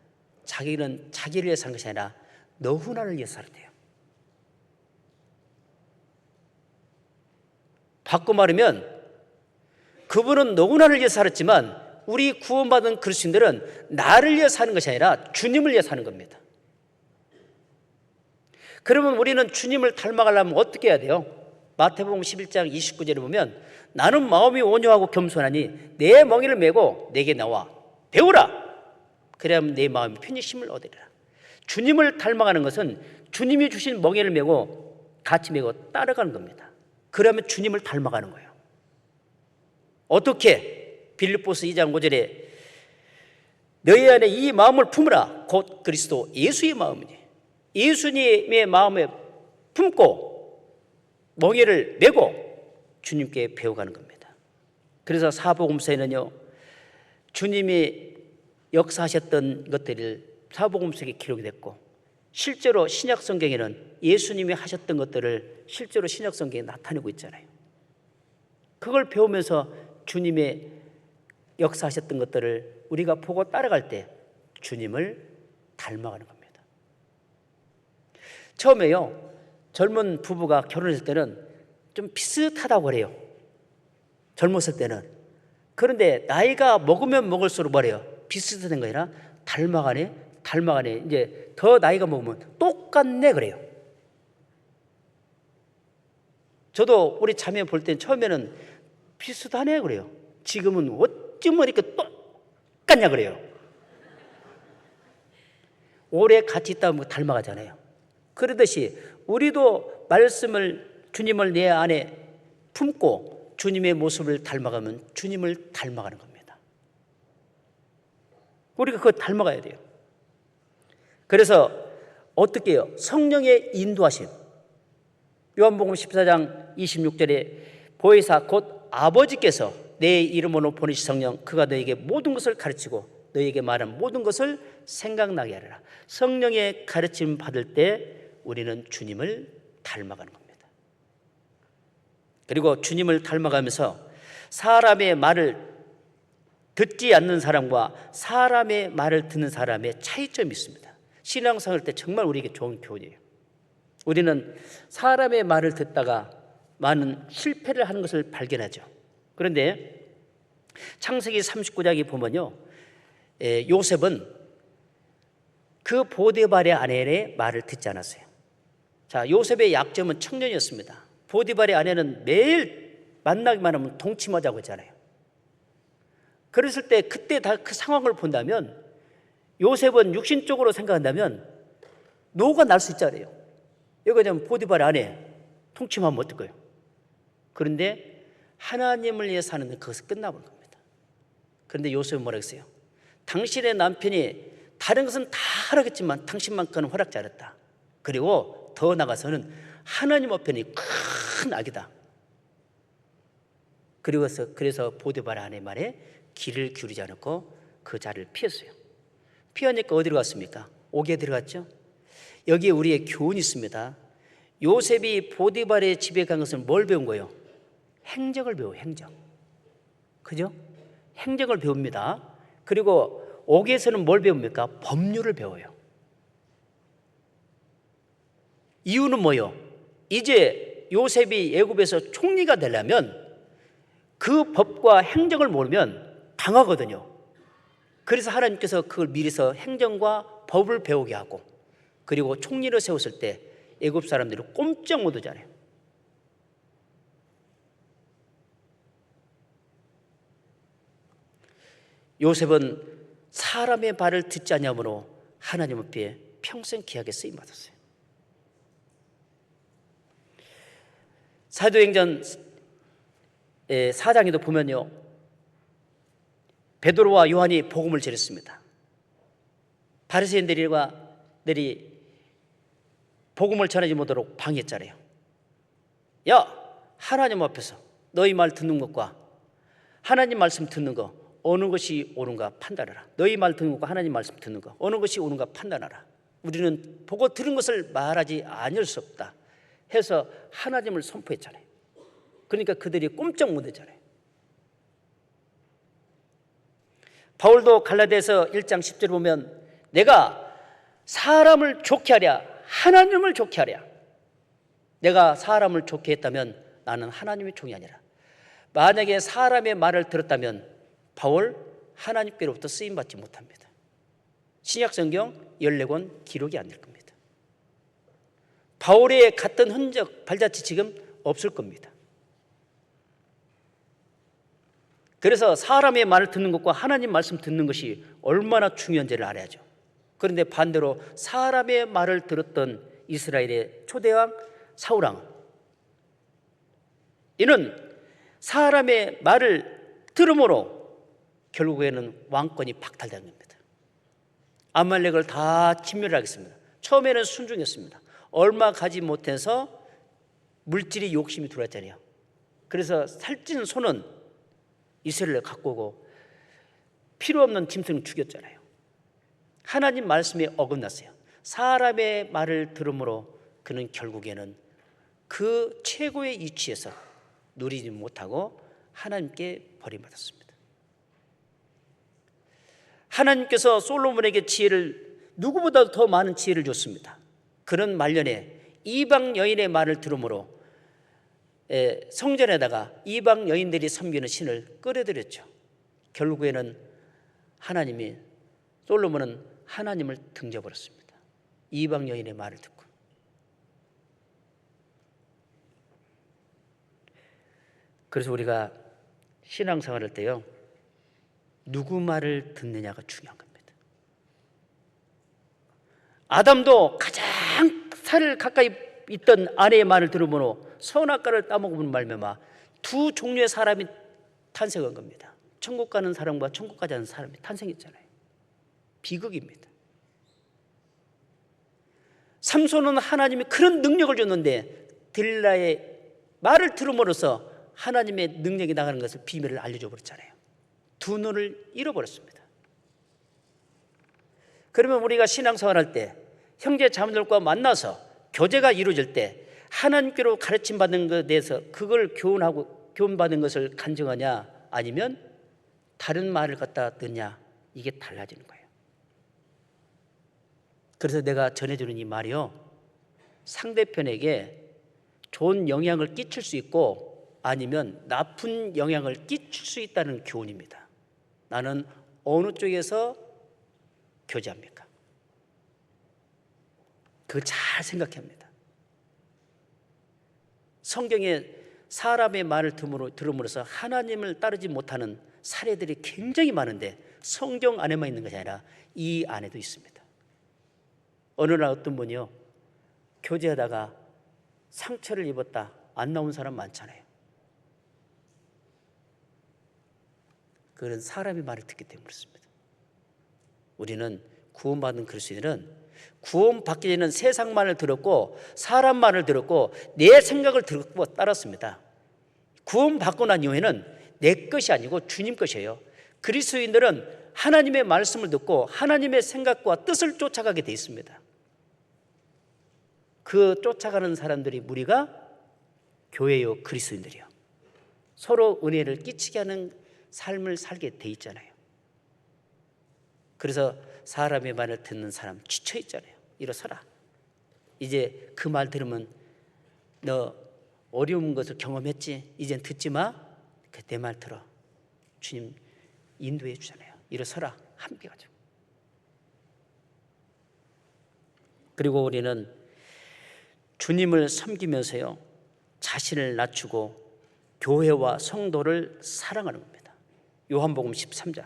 자기는 자기를 위해 산 것이 아니라 너훈아를 위해 살았대요. 바꿔 말하면 그분은 너훈아를 위해 살았지만 우리 구원받은 그리스도인들은 나를 위해 사는 것이 아니라 주님을 위해 사는 겁니다. 그러면 우리는 주님을 닮아가려면 어떻게 해야 돼요? 마태복음 11장 29절에 보면 나는 마음이 온유하고 겸손하니 내 멍에를 메고 내게 나와 배우라. 그래야만 내 마음이 편히 을 얻으리라. 주님을 닮아가는 것은 주님이 주신 멍에를 메고 같이 메고 따라가는 겁니다. 그러면 주님을 닮아가는 거예요. 어떻게? 빌립보서 2장 5절에 너희 안에 이 마음을 품으라. 곧 그리스도 예수의 마음이니 예수님의 마음에 품고 멍에를 메고 주님께 배워가는 겁니다. 그래서 사복음서에는요, 주님이 역사하셨던 것들을 사복음 속에 기록이 됐고 실제로 신약 성경에는 예수님이 하셨던 것들을 실제로 신약 성경에 나타내고 있잖아요. 그걸 배우면서 주님의 역사하셨던 것들을 우리가 보고 따라갈 때 주님을 닮아가는 겁니다. 처음에요, 젊은 부부가 결혼했을 때는 좀 비슷하다고 그래요. 젊었을 때는. 그런데 나이가 먹으면 먹을수록 뭐래요? 비슷한 거 아니라 닮아가네. 이제 더 나이가 먹으면 똑같네 그래요. 저도 우리 자매 볼 땐 처음에는 비슷하네 그래요. 지금은 어쩌면 이렇게 똑같냐 그래요. 오래 같이 있다 보면 닮아가잖아요. 그러듯이 우리도 주님을 내 안에 품고 주님의 모습을 닮아가면 주님을 닮아가는 겁니다. 우리가 그거 닮아가야 돼요. 그래서 어떻게 해요? 성령의 인도하심. 요한복음 14장 26절에 보혜사 곧 아버지께서 내 이름으로 보내신 성령 그가 너에게 모든 것을 가르치고 너에게 말한 모든 것을 생각나게 하리라. 성령의 가르침 받을 때 우리는 주님을 닮아가는 겁니다. 그리고 주님을 닮아가면서 사람의 말을 듣지 않는 사람과 사람의 말을 듣는 사람의 차이점이 있습니다. 신앙생활 때 정말 우리에게 좋은 교훈이에요. 우리는 사람의 말을 듣다가 많은 실패를 하는 것을 발견하죠. 그런데 창세기 39장에 보면요, 요셉은 그 보디발의 아내의 말을 듣지 않았어요. 자, 요셉의 약점은 청년이었습니다. 보디발의 아내는 매일 만나기만 하면 동침하자고 했잖아요. 그랬을 때 그때 다 그 상황을 본다면 요셉은 육신적으로 생각한다면 노가 날 수 있잖아요. 여기 좀 보디발의 아내 통침하면 어떨까요? 그런데 하나님을 위해 사는 그것은 끝나버린 겁니다. 그런데 요셉은 뭐라고 했어요? 당신의 남편이 다른 것은 다 하라겠지만 당신만큼은 허락지 않았다. 그리고 더 나가서는 하나님 앞에는 큰 악이다. 그래서 보디발 아내 말에 귀를 기울이지 않았고 그 자리를 피했어요. 피하니까 어디로 갔습니까? 옥에 들어갔죠. 여기에 우리의 교훈이 있습니다. 요셉이 보디발의 집에 간 것은 뭘 배운 거예요? 행적을 배워요. 행적. 그죠? 행적을 배웁니다. 그리고 옥에서는 뭘 배웁니까? 법률을 배워요. 이유는 뭐예요? 이제 요셉이 애굽에서 총리가 되려면 그 법과 행정을 모르면 당하거든요. 그래서 하나님께서 그걸 미리서 행정과 법을 배우게 하고, 그리고 총리를 세웠을 때 애굽 사람들이 꼼짝 못 하잖아요. 요셉은 사람의 말을 듣지 아니함으로 하나님 앞에 평생 귀하게 쓰임 받았어요. 사도행전 4장에도 보면요, 베드로와 요한이 복음을 전했습니다. 바리새인들이 복음을 전하지 못하도록 방해했잖아요. 야, 하나님 앞에서 너희 말 듣는 것과 하나님 말씀 듣는 거 어느 것이 옳은가 판단하라. 너희 말 듣는 것과 하나님 말씀 듣는 거 어느 것이 옳은가 판단하라. 우리는 보고 들은 것을 말하지 아니할 수 없다 해서 하나님을 선포했잖아요. 그러니까 그들이 꼼짝 못했잖아요. 바울도 갈라디아서 1장 10절 보면 내가 사람을 좋게 하랴 하나님을 좋게 하랴. 내가 사람을 좋게 했다면 나는 하나님의 종이 아니라. 만약에 사람의 말을 들었다면 바울 하나님께로부터 쓰임받지 못합니다. 신약성경 14권 기록이 안 될 겁니다. 바울의 갔던 흔적 발자취 지금 없을 겁니다. 그래서 사람의 말을 듣는 것과 하나님 말씀 듣는 것이 얼마나 중요한지를 알아야죠. 그런데 반대로 사람의 말을 들었던 이스라엘의 초대왕 사울왕, 이는 사람의 말을 들음으로 결국에는 왕권이 박탈된 겁니다. 아말렉을 다 진멸하겠습니다. 처음에는 순종했습니다. 얼마 가지 못해서 물질이 욕심이 들어왔잖아요. 그래서 살찐 소는 이스라엘을 갖고 오고 필요 없는 짐승을 죽였잖아요. 하나님 말씀에 어긋났어요. 사람의 말을 들음으로 그는 결국에는 그 최고의 위치에서 누리지 못하고 하나님께 버림받았습니다. 하나님께서 솔로몬에게 지혜를, 누구보다 더 많은 지혜를 줬습니다. 그런 말년에 이방 여인의 말을 들음으로 성전에다가 이방 여인들이 섬기는 신을 끌어들였죠. 결국에는 솔로몬은 하나님을 등져버렸습니다. 이방 여인의 말을 듣고. 그래서 우리가 신앙생활 할 때요, 누구 말을 듣느냐가 중요한 겁니다. 아담도 가장 살을 가까이 있던 아내의 말을 들으므로 선악과를 따먹은 말미암아 두 종류의 사람이 탄생한 겁니다. 천국 가는 사람과 천국 가지 않는 사람이 탄생했잖아요. 비극입니다. 삼손은 하나님이 그런 능력을 줬는데 들릴라의 말을 들음으로써 하나님의 능력이 나가는 것을 비밀을 알려줘 버렸잖아요. 두 눈을 잃어버렸습니다. 그러면 우리가 신앙생활할 때 형제 자매들과 만나서 교제가 이루어질 때 하나님께로 가르침 받는 것에 대해서 그걸 교훈받는 것을 간증하냐, 아니면 다른 말을 갖다 듣냐, 이게 달라지는 거예요. 그래서 내가 전해주는 이 말이요, 상대편에게 좋은 영향을 끼칠 수 있고 아니면 나쁜 영향을 끼칠 수 있다는 교훈입니다. 나는 어느 쪽에서 교제합니까? 그거 잘 생각해야 합니다. 성경에 사람의 말을 들음으로써 하나님을 따르지 못하는 사례들이 굉장히 많은데 성경 안에만 있는 것이 아니라 이 안에도 있습니다. 어느 날 어떤 분이요, 교제하다가 상처를 입었다 안 나온 사람 많잖아요. 그런 사람의 말을 듣기 때문에 그렇습니다. 우리는 구원받은 그리스도인은 구원받기 전에는 세상 말을 들었고 사람 말을 들었고 내 생각을 듣고 따랐습니다. 구원받고 난 이후에는 내 것이 아니고 주님 것이에요. 그리스도인들은 하나님의 말씀을 듣고 하나님의 생각과 뜻을 쫓아가게 돼 있습니다. 그 쫓아가는 사람들이 무리가 교회요, 그리스도인들이요. 서로 은혜를 끼치게 하는 삶을 살게 돼 있잖아요. 그래서 사람의 말을 듣는 사람 지쳐 있잖아요. 일어서라. 이제 그 말 들으면 너 어려운 것을 경험했지? 이젠 듣지 마. 내 말 들어. 주님 인도해 주잖아요. 일어서라. 함께 가자. 그리고 우리는 주님을 섬기면서요, 자신을 낮추고 교회와 성도를 사랑하는 겁니다. 요한복음 13장.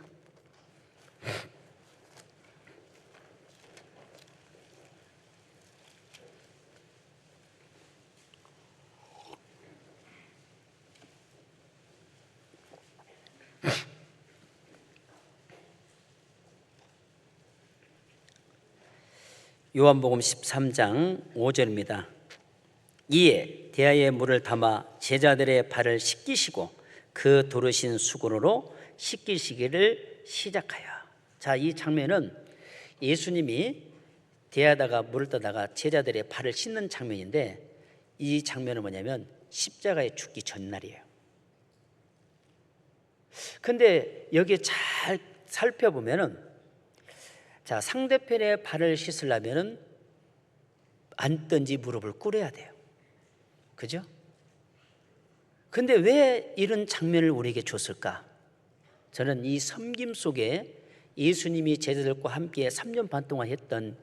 요한복음 13장 5절입니다. 이에 대야에 물을 담아 제자들의 발을 씻기시고 그 도르신 수건으로 씻기시기를 시작하여. 자, 이 장면은 예수님이 대야다가 물을 떠다가 제자들의 발을 씻는 장면인데, 이 장면은 뭐냐면 십자가에 죽기 전날이에요. 근데 여기 잘 살펴보면은, 자, 상대편의 발을 씻으려면은 앉든지 무릎을 꿇어야 돼요. 그죠? 근데 왜 이런 장면을 우리에게 줬을까? 저는 이 섬김 속에 예수님이 제자들과 함께 3년 반 동안 했던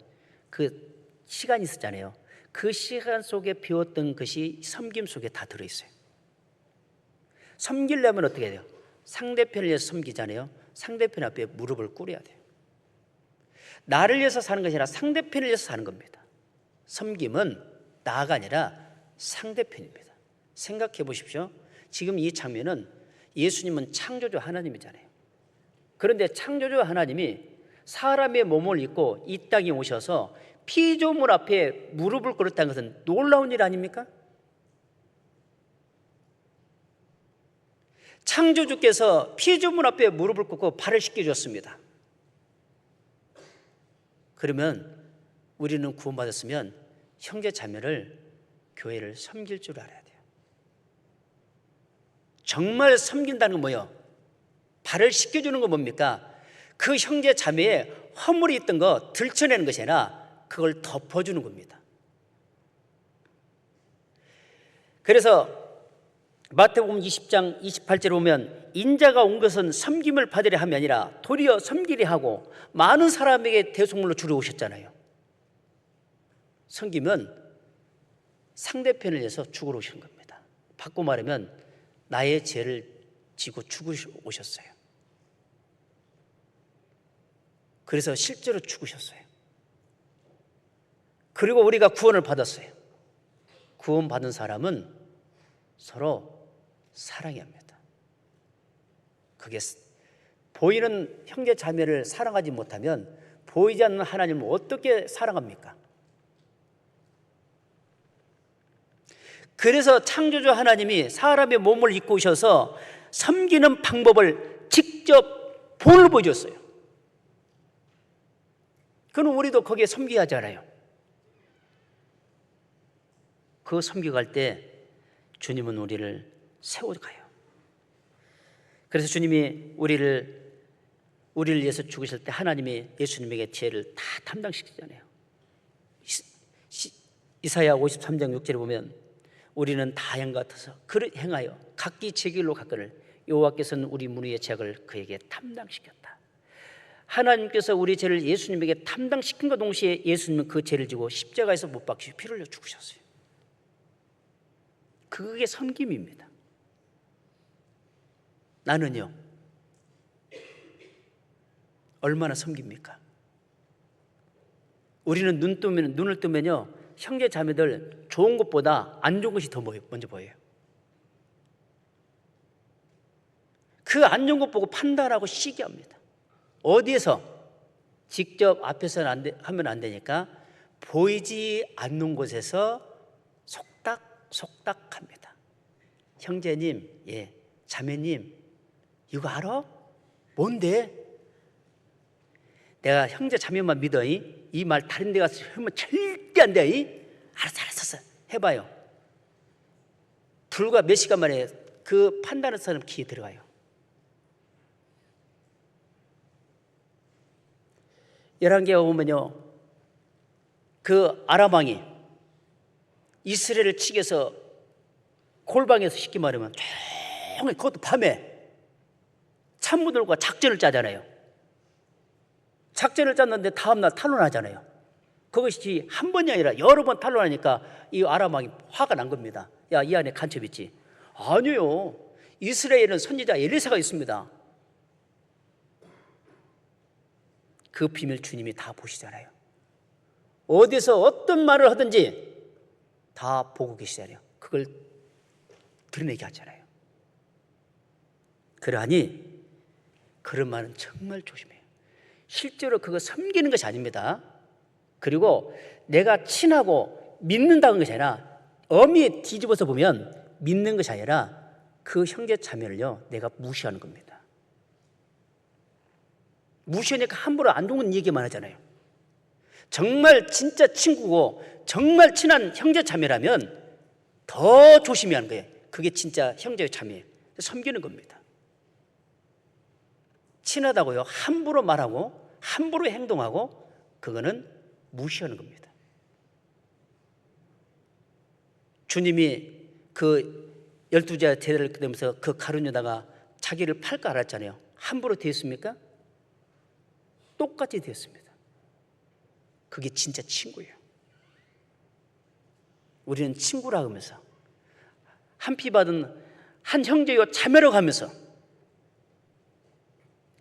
그 시간이 있었잖아요. 그 시간 속에 배웠던 것이 섬김 속에 다 들어있어요. 섬기려면 어떻게 해야 돼요? 상대편을 위해서 섬기잖아요. 상대편 앞에 무릎을 꿇어야 돼요. 나를 위해서 사는 것이 아니라 상대편을 위해서 사는 겁니다. 섬김은 나가 아니라 상대편입니다. 생각해 보십시오. 지금 이 장면은 예수님은 창조주 하나님이잖아요. 그런데 창조주 하나님이 사람의 몸을 입고 이 땅에 오셔서 피조물 앞에 무릎을 꿇었다는 것은 놀라운 일 아닙니까? 창조주께서 피조물 앞에 무릎을 꿇고 발을 씻겨줬습니다. 그러면 우리는 구원받았으면 형제 자매를, 교회를 섬길 줄 알아야 돼요. 정말 섬긴다는 건 뭐예요? 발을 씻겨주는 건 뭡니까? 그 형제 자매의 허물이 있던 거 들춰내는 것이 아니라 그걸 덮어주는 겁니다. 그래서 마태복음 20장 28절에 보면, 인자가 온 것은 섬김을 받으려 함이 아니라 도리어 섬기려 하고 많은 사람에게 대속물로 주려 오셨잖아요. 섬김은 상대편을 위해서 죽으러 오시는 겁니다. 바꿔 말하면 나의 죄를 지고 죽으러 오셨어요. 그래서 실제로 죽으셨어요. 그리고 우리가 구원을 받았어요. 구원받은 사람은 서로 사랑해야 합니다. 그게 보이는 형제 자매를 사랑하지 못하면 보이지 않는 하나님을 어떻게 사랑합니까? 그래서 창조주 하나님이 사람의 몸을 입고 오셔서 섬기는 방법을 직접 본을 보여줬어요. 그럼 우리도 거기에 섬겨야 하잖아요. 그 섬겨갈 때 주님은 우리를 세워가요. 그래서 주님이 우리를 위해서 죽으실 때 하나님이 예수님에게 죄를 다 담당시키잖아요. 이사야 53장 6절에 보면, 우리는 다 양 같아서 그를 행하여 각기 제 길로 갔거늘 여호와께서는 우리 무리의 죄악을 그에게 담당시켰다. 하나님께서 우리 죄를 예수님에게 담당시킨과 동시에 예수님은 그 죄를 지고 십자가에서 못 박히시고 피를 흘려 죽으셨어요. 그게 섬김입니다. 나는요, 얼마나 섬깁니까? 우리는 눈을 뜨면요, 형제 자매들 좋은 것보다 안 좋은 것이 더 먼저 보여요. 그 안 좋은 것 보고 판단하고 시기합니다. 어디에서? 직접 앞에서 하면 안 되니까 보이지 않는 곳에서 속닥합니다. 형제님, 자매님, 이거 알아? 뭔데? 내가 형제 자매만 믿어. 이 말 다른 데 가서 하면 절대 안 돼. 알았어. 해봐요. 불과 몇 시간 만에 그 판단하는 사람 귀에 들어가요. 열왕기에 보면요, 그 아람 왕이 이스라엘을 치게서 골방에서 쉽게 말하면 종일, 그것도 밤에 참모들과 작전을 짜잖아요. 작전을 짰는데 다음날 탄론하잖아요. 그것이 한 번이 아니라 여러 번 탄론하니까 이 아람 왕이 화가 난 겁니다. 야, 이 안에 간첩 있지? 아니요, 이스라엘은 선지자 엘리사가 있습니다. 그 비밀 주님이 다 보시잖아요. 어디서 어떤 말을 하든지 다 보고 계시잖아요. 그걸 드러내게 하잖아요. 그러하니 그런 말은 정말 조심해요. 실제로 그거 섬기는 것이 아닙니다. 그리고 내가 친하고 믿는다는 것이 아니라, 엄히 뒤집어서 보면 믿는 것이 아니라 그 형제 자매를요, 내가 무시하는 겁니다. 무시하니까 함부로 안 좋은 얘기만 하잖아요. 정말 진짜 친구고 정말 친한 형제 자매라면 더 조심해야 하는 거예요. 그게 진짜 형제 자매예요. 섬기는 겁니다. 친하다고요 함부로 말하고 함부로 행동하고, 그거는 무시하는 겁니다. 주님이 그 12제자 대대를 끊으면서 그 가룟유다가 자기를 팔까 알았잖아요. 함부로 되었습니까? 똑같이 되었습니다. 그게 진짜 친구예요. 우리는 친구라 하면서 한 피 받은 한 형제요 자매로 가면서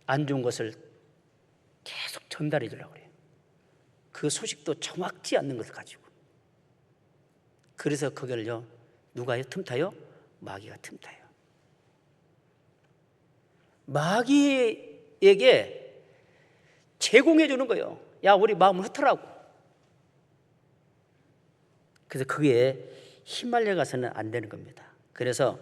안 좋은 것을 계속 전달해 주려고 그래요. 그 소식도 정확지 않는 것을 가지고. 그래서 그걸요, 누가요? 틈타요? 마귀가 틈타요. 마귀에게 제공해 주는 거예요. 야, 우리 마음을 흩으라고. 그래서 그게 휘말려 가서는 안 되는 겁니다. 그래서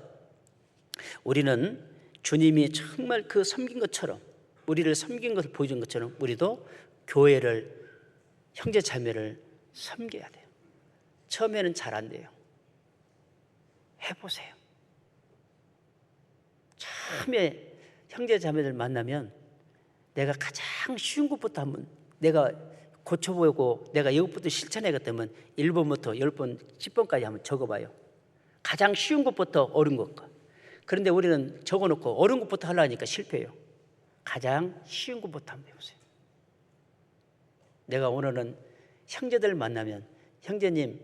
우리는 주님이 정말 그 섬긴 것처럼, 우리를 섬긴 것을 보여준 것처럼 우리도 교회를, 형제 자매를 섬겨야 돼요. 처음에는 잘 안 돼요. 해보세요. 처음에 형제 자매들 만나면 내가 가장 쉬운 것부터 한번 내가 고쳐보고 내가 이것부터 실천해야겠다면 1번부터 10번, 10번까지 한번 적어봐요. 가장 쉬운 것부터 어려운 것과. 그런데 우리는 적어놓고 어려운 것부터 하려니까 실패해요. 가장 쉬운 것부터 한번 해보세요. 내가 오늘은 형제들 만나면 형제님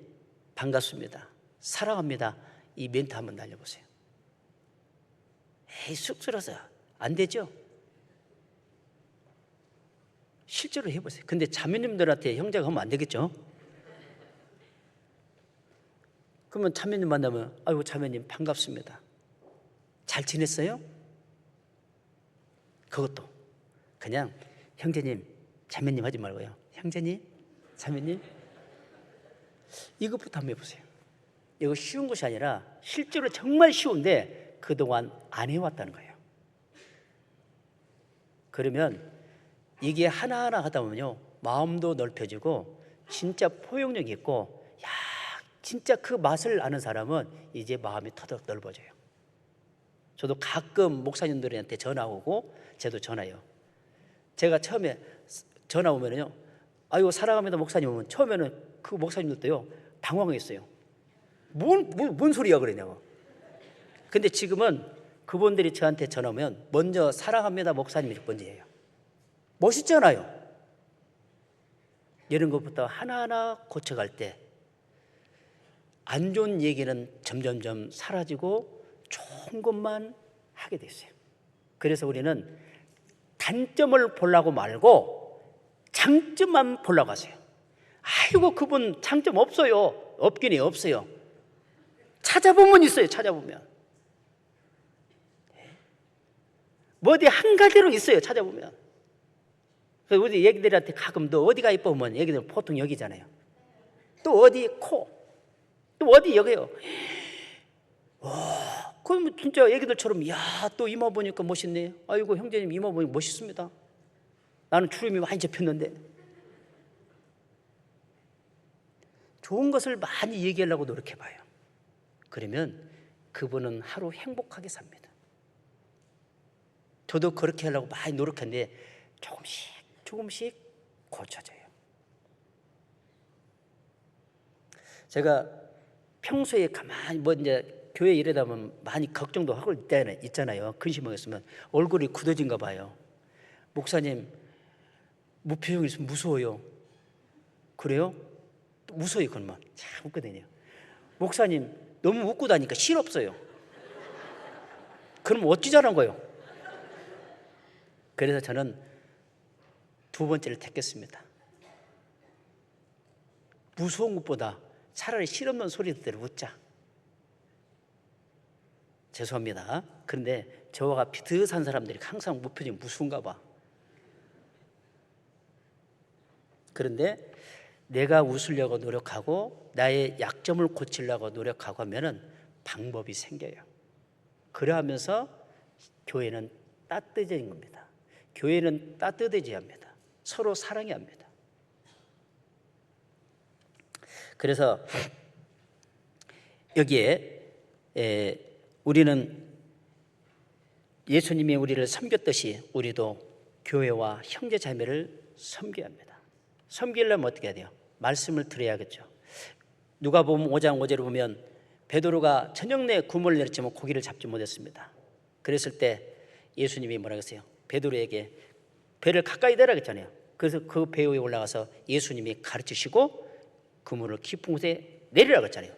반갑습니다, 사랑합니다, 이 멘트 한번 날려보세요. 에이, 쑥스러워서 안 되죠? 실제로 해보세요. 근데 자매님들한테 형제가 하면 안 되겠죠? 그러면 자매님 만나면 아이고 자매님 반갑습니다, 잘 지냈어요? 그것도 그냥 형제님 자매님 하지 말고요, 형제님 자매님, 이것부터 한번 해보세요. 이거 쉬운 것이 아니라 실제로 정말 쉬운데 그동안 안 해왔다는 거예요. 그러면 이게 하나하나 하다 보면요, 마음도 넓혀지고 진짜 포용력이 있고, 야, 진짜 그 맛을 아는 사람은 이제 마음이 터득 넓어져요. 저도 가끔 목사님들한테 전화 오고 저도 전화해요. 제가 처음에 전화 오면요, 아이고 사랑합니다 목사님 오면 처음에는 그 목사님들도요 당황했어요. 뭔 소리야 그러냐고. 근데 지금은 그분들이 저한테 전화 오면 먼저 사랑합니다 목사님이 먼저 해요. 멋있잖아요. 이런 것부터 하나하나 고쳐갈 때 안 좋은 얘기는 점점점 사라지고 좋은 것만 하게 됐어요. 그래서 우리는 단점을 보려고 말고 장점만 보려고 하세요. 아이고 그분 장점 없어요. 없긴 해, 없어요. 찾아보면 있어요. 찾아보면 뭐 어디 한 가지로 있어요. 찾아보면. 그래서 우리 애기들한테 가끔 너 어디가 이뻐 보면 애기들 보통 여기잖아요. 또 어디 코, 또 어디 여기요. 와, 그럼 진짜 애기들처럼 야, 또 이마 보니까 멋있네. 아이고 형제님 이마 보니까 멋있습니다. 나는 주름이 많이 접혔는데. 좋은 것을 많이 얘기하려고 노력해봐요. 그러면 그분은 하루 행복하게 삽니다. 저도 그렇게 하려고 많이 노력했는데 조금씩 고쳐져요. 제가 평소에 가만히 뭐 이제 교회 이러다 보면 많이 걱정도 하고 있잖아요. 근심하고 있으면 얼굴이 굳어진가 봐요. 목사님, 무표정이 있으면 무서워요. 그래요? 무서워요. 그러면 참 웃거든요. 목사님, 너무 웃고 다니까 실없어요. 그럼 어찌자란 거예요? 그래서 저는 두 번째를 택했습니다. 무서운 것보다 차라리 실없는 소리 듣고 웃자. 죄송합니다. 그런데 저와 비슷한 사람들이 항상 무표정이 무서운가 봐. 그런데 내가 웃으려고 노력하고 나의 약점을 고치려고 노력하고 하면은 방법이 생겨요. 그러하면서 교회는 따뜻해진 겁니다. 교회는 따뜻해져야 합니다. 서로 사랑해야 합니다. 그래서 여기에 우리는 예수님이 우리를 섬겼듯이 우리도 교회와 형제 자매를 섬겨야 합니다. 섬기려면 어떻게 해야 돼요? 말씀을 들어야겠죠. 누가복음 5장 5절을 보면 베드로가 저녁 내에 구멍을 내렸지만 고기를 잡지 못했습니다. 그랬을 때 예수님이 뭐라고 했어요? 베드로에게 배를 가까이 대라 했잖아요. 그래서 그 배 위에 올라가서 예수님이 가르치시고 그물을 깊은 곳에 내리라고 했잖아요.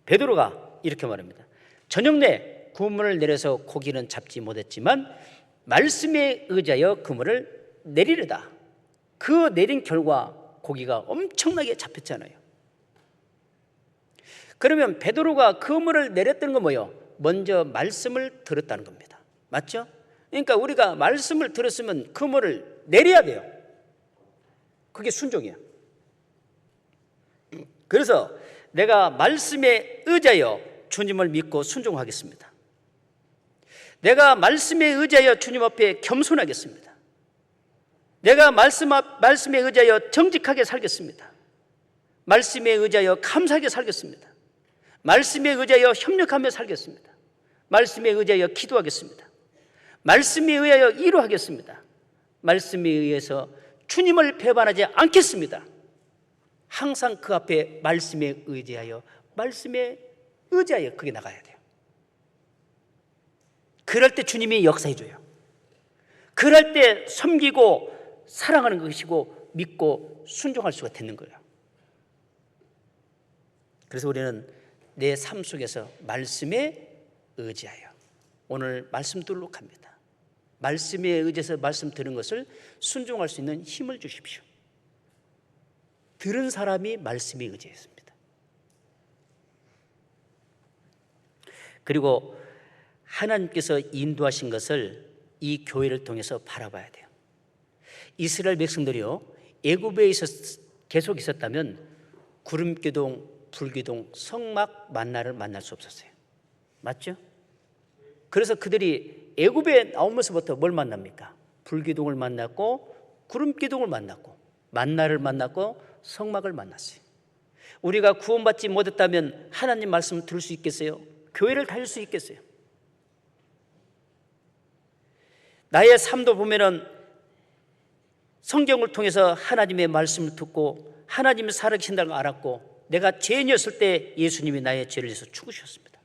베드로가 이렇게 말합니다. 저녁 내 그물을 내려서 고기는 잡지 못했지만 말씀에 의지하여 그물을 내리려다. 그 내린 결과 고기가 엄청나게 잡혔잖아요. 그러면 베드로가 그물을 내렸던 건 뭐예요? 먼저 말씀을 들었다는 겁니다. 맞죠? 그러니까 우리가 말씀을 들었으면 그물을 내려야 돼요. 그게 순종이에요. 그래서 내가 말씀에 의지하여 주님을 믿고 순종하겠습니다. 내가 말씀에 의지하여 주님 앞에 겸손하겠습니다. 내가 말씀에 의지하여 정직하게 살겠습니다. 말씀에 의지하여 감사하게 살겠습니다. 말씀에 의지하여 협력하며 살겠습니다. 말씀에 의지하여 기도하겠습니다. 말씀에 의하여 이루하겠습니다. 말씀에 의해서 주님을 배반하지 않겠습니다. 항상 그 앞에 말씀에 의지하여 그게 나가야 돼요. 그럴 때 주님이 역사해 줘요. 그럴 때 섬기고 사랑하는 것이고 믿고 순종할 수가 되는 거예요. 그래서 우리는 내 삶 속에서 말씀에 의지하여 오늘 말씀 듣도록 합니다. 말씀에 의지해서 말씀 들은 것을 순종할 수 있는 힘을 주십시오. 들은 사람이 말씀에 의지했습니다. 그리고 하나님께서 인도하신 것을 이 교회를 통해서 바라봐야 돼요. 이스라엘 백성들이요, 애굽에 계속 있었다면 구름기둥, 불기둥, 성막, 만나를 만날 수 없었어요. 맞죠? 그래서 그들이 애굽에 나오면서부터 뭘 만납니까? 불기둥을 만났고 구름기둥을 만났고 만나를 만났고 성막을 만났어요. 우리가 구원받지 못했다면 하나님 말씀을 들을 수 있겠어요? 교회를 다닐 수 있겠어요? 나의 삶도 보면은 성경을 통해서 하나님의 말씀을 듣고 하나님이 살아계신다는 걸 알았고 내가 죄인이었을 때 예수님이 나의 죄를 위해서 죽으셨습니다.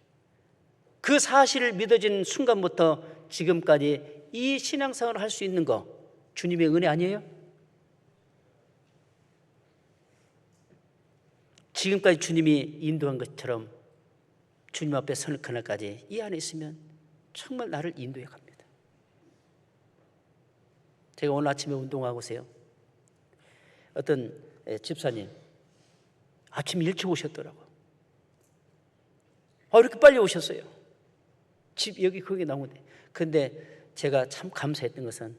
그 사실을 믿어진 순간부터 지금까지 이 신앙생활을 할 수 있는 거 주님의 은혜 아니에요? 지금까지 주님이 인도한 것처럼 주님 앞에 서는 그날까지 이 안에 있으면 정말 나를 인도해 갑니다. 제가 오늘 아침에 운동하고 오세요. 어떤 집사님 아침 일찍 오셨더라고요. 이렇게 빨리 오셨어요. 집 여기 거기 나오는데. 근데 제가 참 감사했던 것은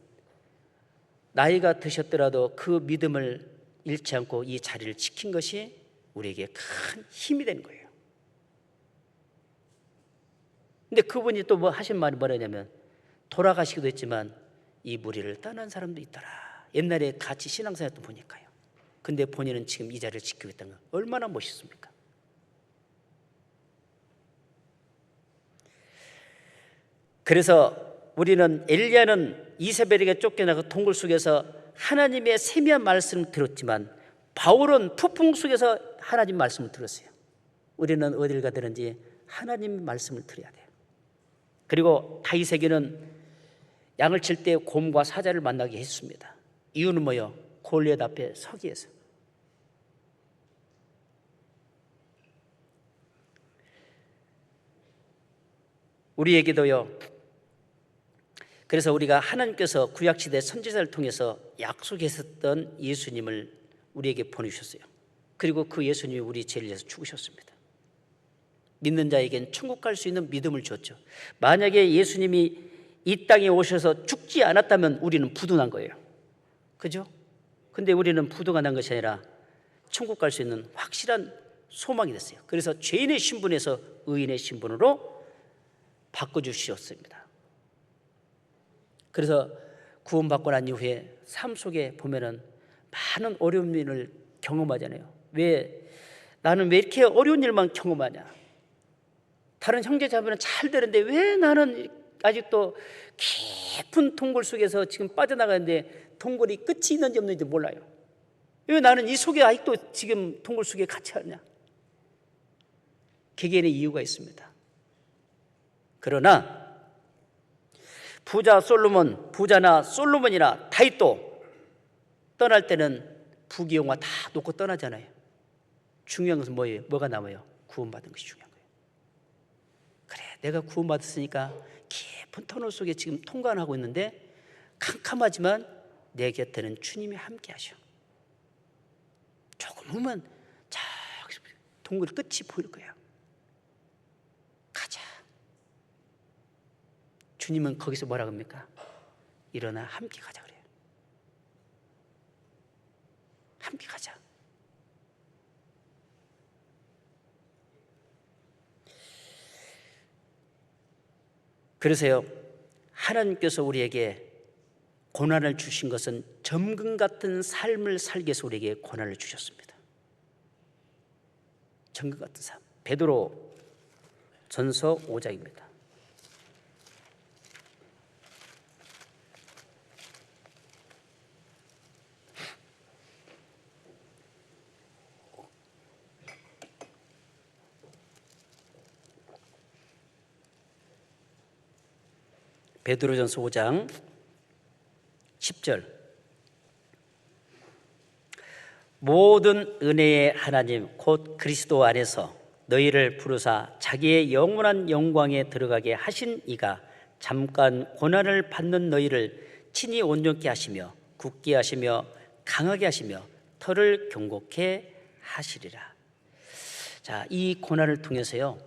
나이가 드셨더라도 그 믿음을 잃지 않고 이 자리를 지킨 것이 우리에게 큰 힘이 되는 거예요. 근데 그분이 또 뭐 하신 말이 뭐냐면 돌아가시기도 했지만 이 무리를 떠난 사람도 있더라. 옛날에 같이 신앙생활도 보니까요. 근데 본인은 지금 이 자리를 지키고 있다는 건 얼마나 멋있습니까? 그래서 우리는 엘리야는 이세벨에게 쫓겨나고 동굴 속에서 하나님의 세미한 말씀을 들었지만 바울은 폭풍 속에서 하나님 말씀을 들었어요. 우리는 어딜 가든지 하나님 말씀을 들어야 돼요. 그리고 다윗에게는 양을 칠 때 곰과 사자를 만나게 했습니다. 이유는 뭐예요? 골리앗 앞에 서기 위해서. 우리에게도요, 그래서 우리가 하나님께서 구약시대 선지자를 통해서 약속했었던 예수님을 우리에게 보내주셨어요. 그리고 그 예수님이 우리 죄를 위해서 죽으셨습니다. 믿는 자에겐 천국 갈 수 있는 믿음을 줬죠. 만약에 예수님이 이 땅에 오셔서 죽지 않았다면 우리는 부도난 거예요. 그죠? 근데 우리는 부도가 난 것이 아니라 천국 갈 수 있는 확실한 소망이 됐어요. 그래서 죄인의 신분에서 의인의 신분으로 바꿔주셨습니다. 그래서 구원받고 난 이후에 삶 속에 보면은 많은 어려운 일을 경험하잖아요. 나는 왜 이렇게 어려운 일만 경험하냐? 다른 형제 자매는 잘 되는데 왜 나는 아직도 깊은 동굴 속에서 지금 빠져나가는데 동굴이 끝이 있는지 없는지 몰라요. 왜 나는 이 속에 아직도 지금 동굴 속에 갇혀 있냐? 개개인의 이유가 있습니다. 그러나 부자나 솔로몬이나 다윗도 떠날 때는 부귀영화 다 놓고 떠나잖아요. 중요한 것은 뭐예요? 뭐가 남아요? 구원받은 것이 중요한 거예요. 그래, 내가 구원받았으니까 깊은 터널 속에 지금 통과를 하고 있는데 캄캄하지만 내 곁에는 주님이 함께 하셔. 조금 후면 저기 동굴 끝이 보일 거야. 가자. 주님은 거기서 뭐라고 합니까? 일어나 함께 가자 그래요. 함께 가자. 그래서요, 하나님께서 우리에게 고난을 주신 것은 점금 같은 삶을 살기 위해서 우리에게 고난을 주셨습니다. 점금 같은 삶. 베드로 전서 5장입니다. 베드로전서 5장 10절. 모든 은혜의 하나님 곧 그리스도 안에서 너희를 부르사 자기의 영원한 영광에 들어가게 하신 이가 잠깐 고난을 받는 너희를 친히 온전케 하시며 굳게 하시며 강하게 하시며 털을 경고케 하시리라. 자, 이 고난을 통해서요,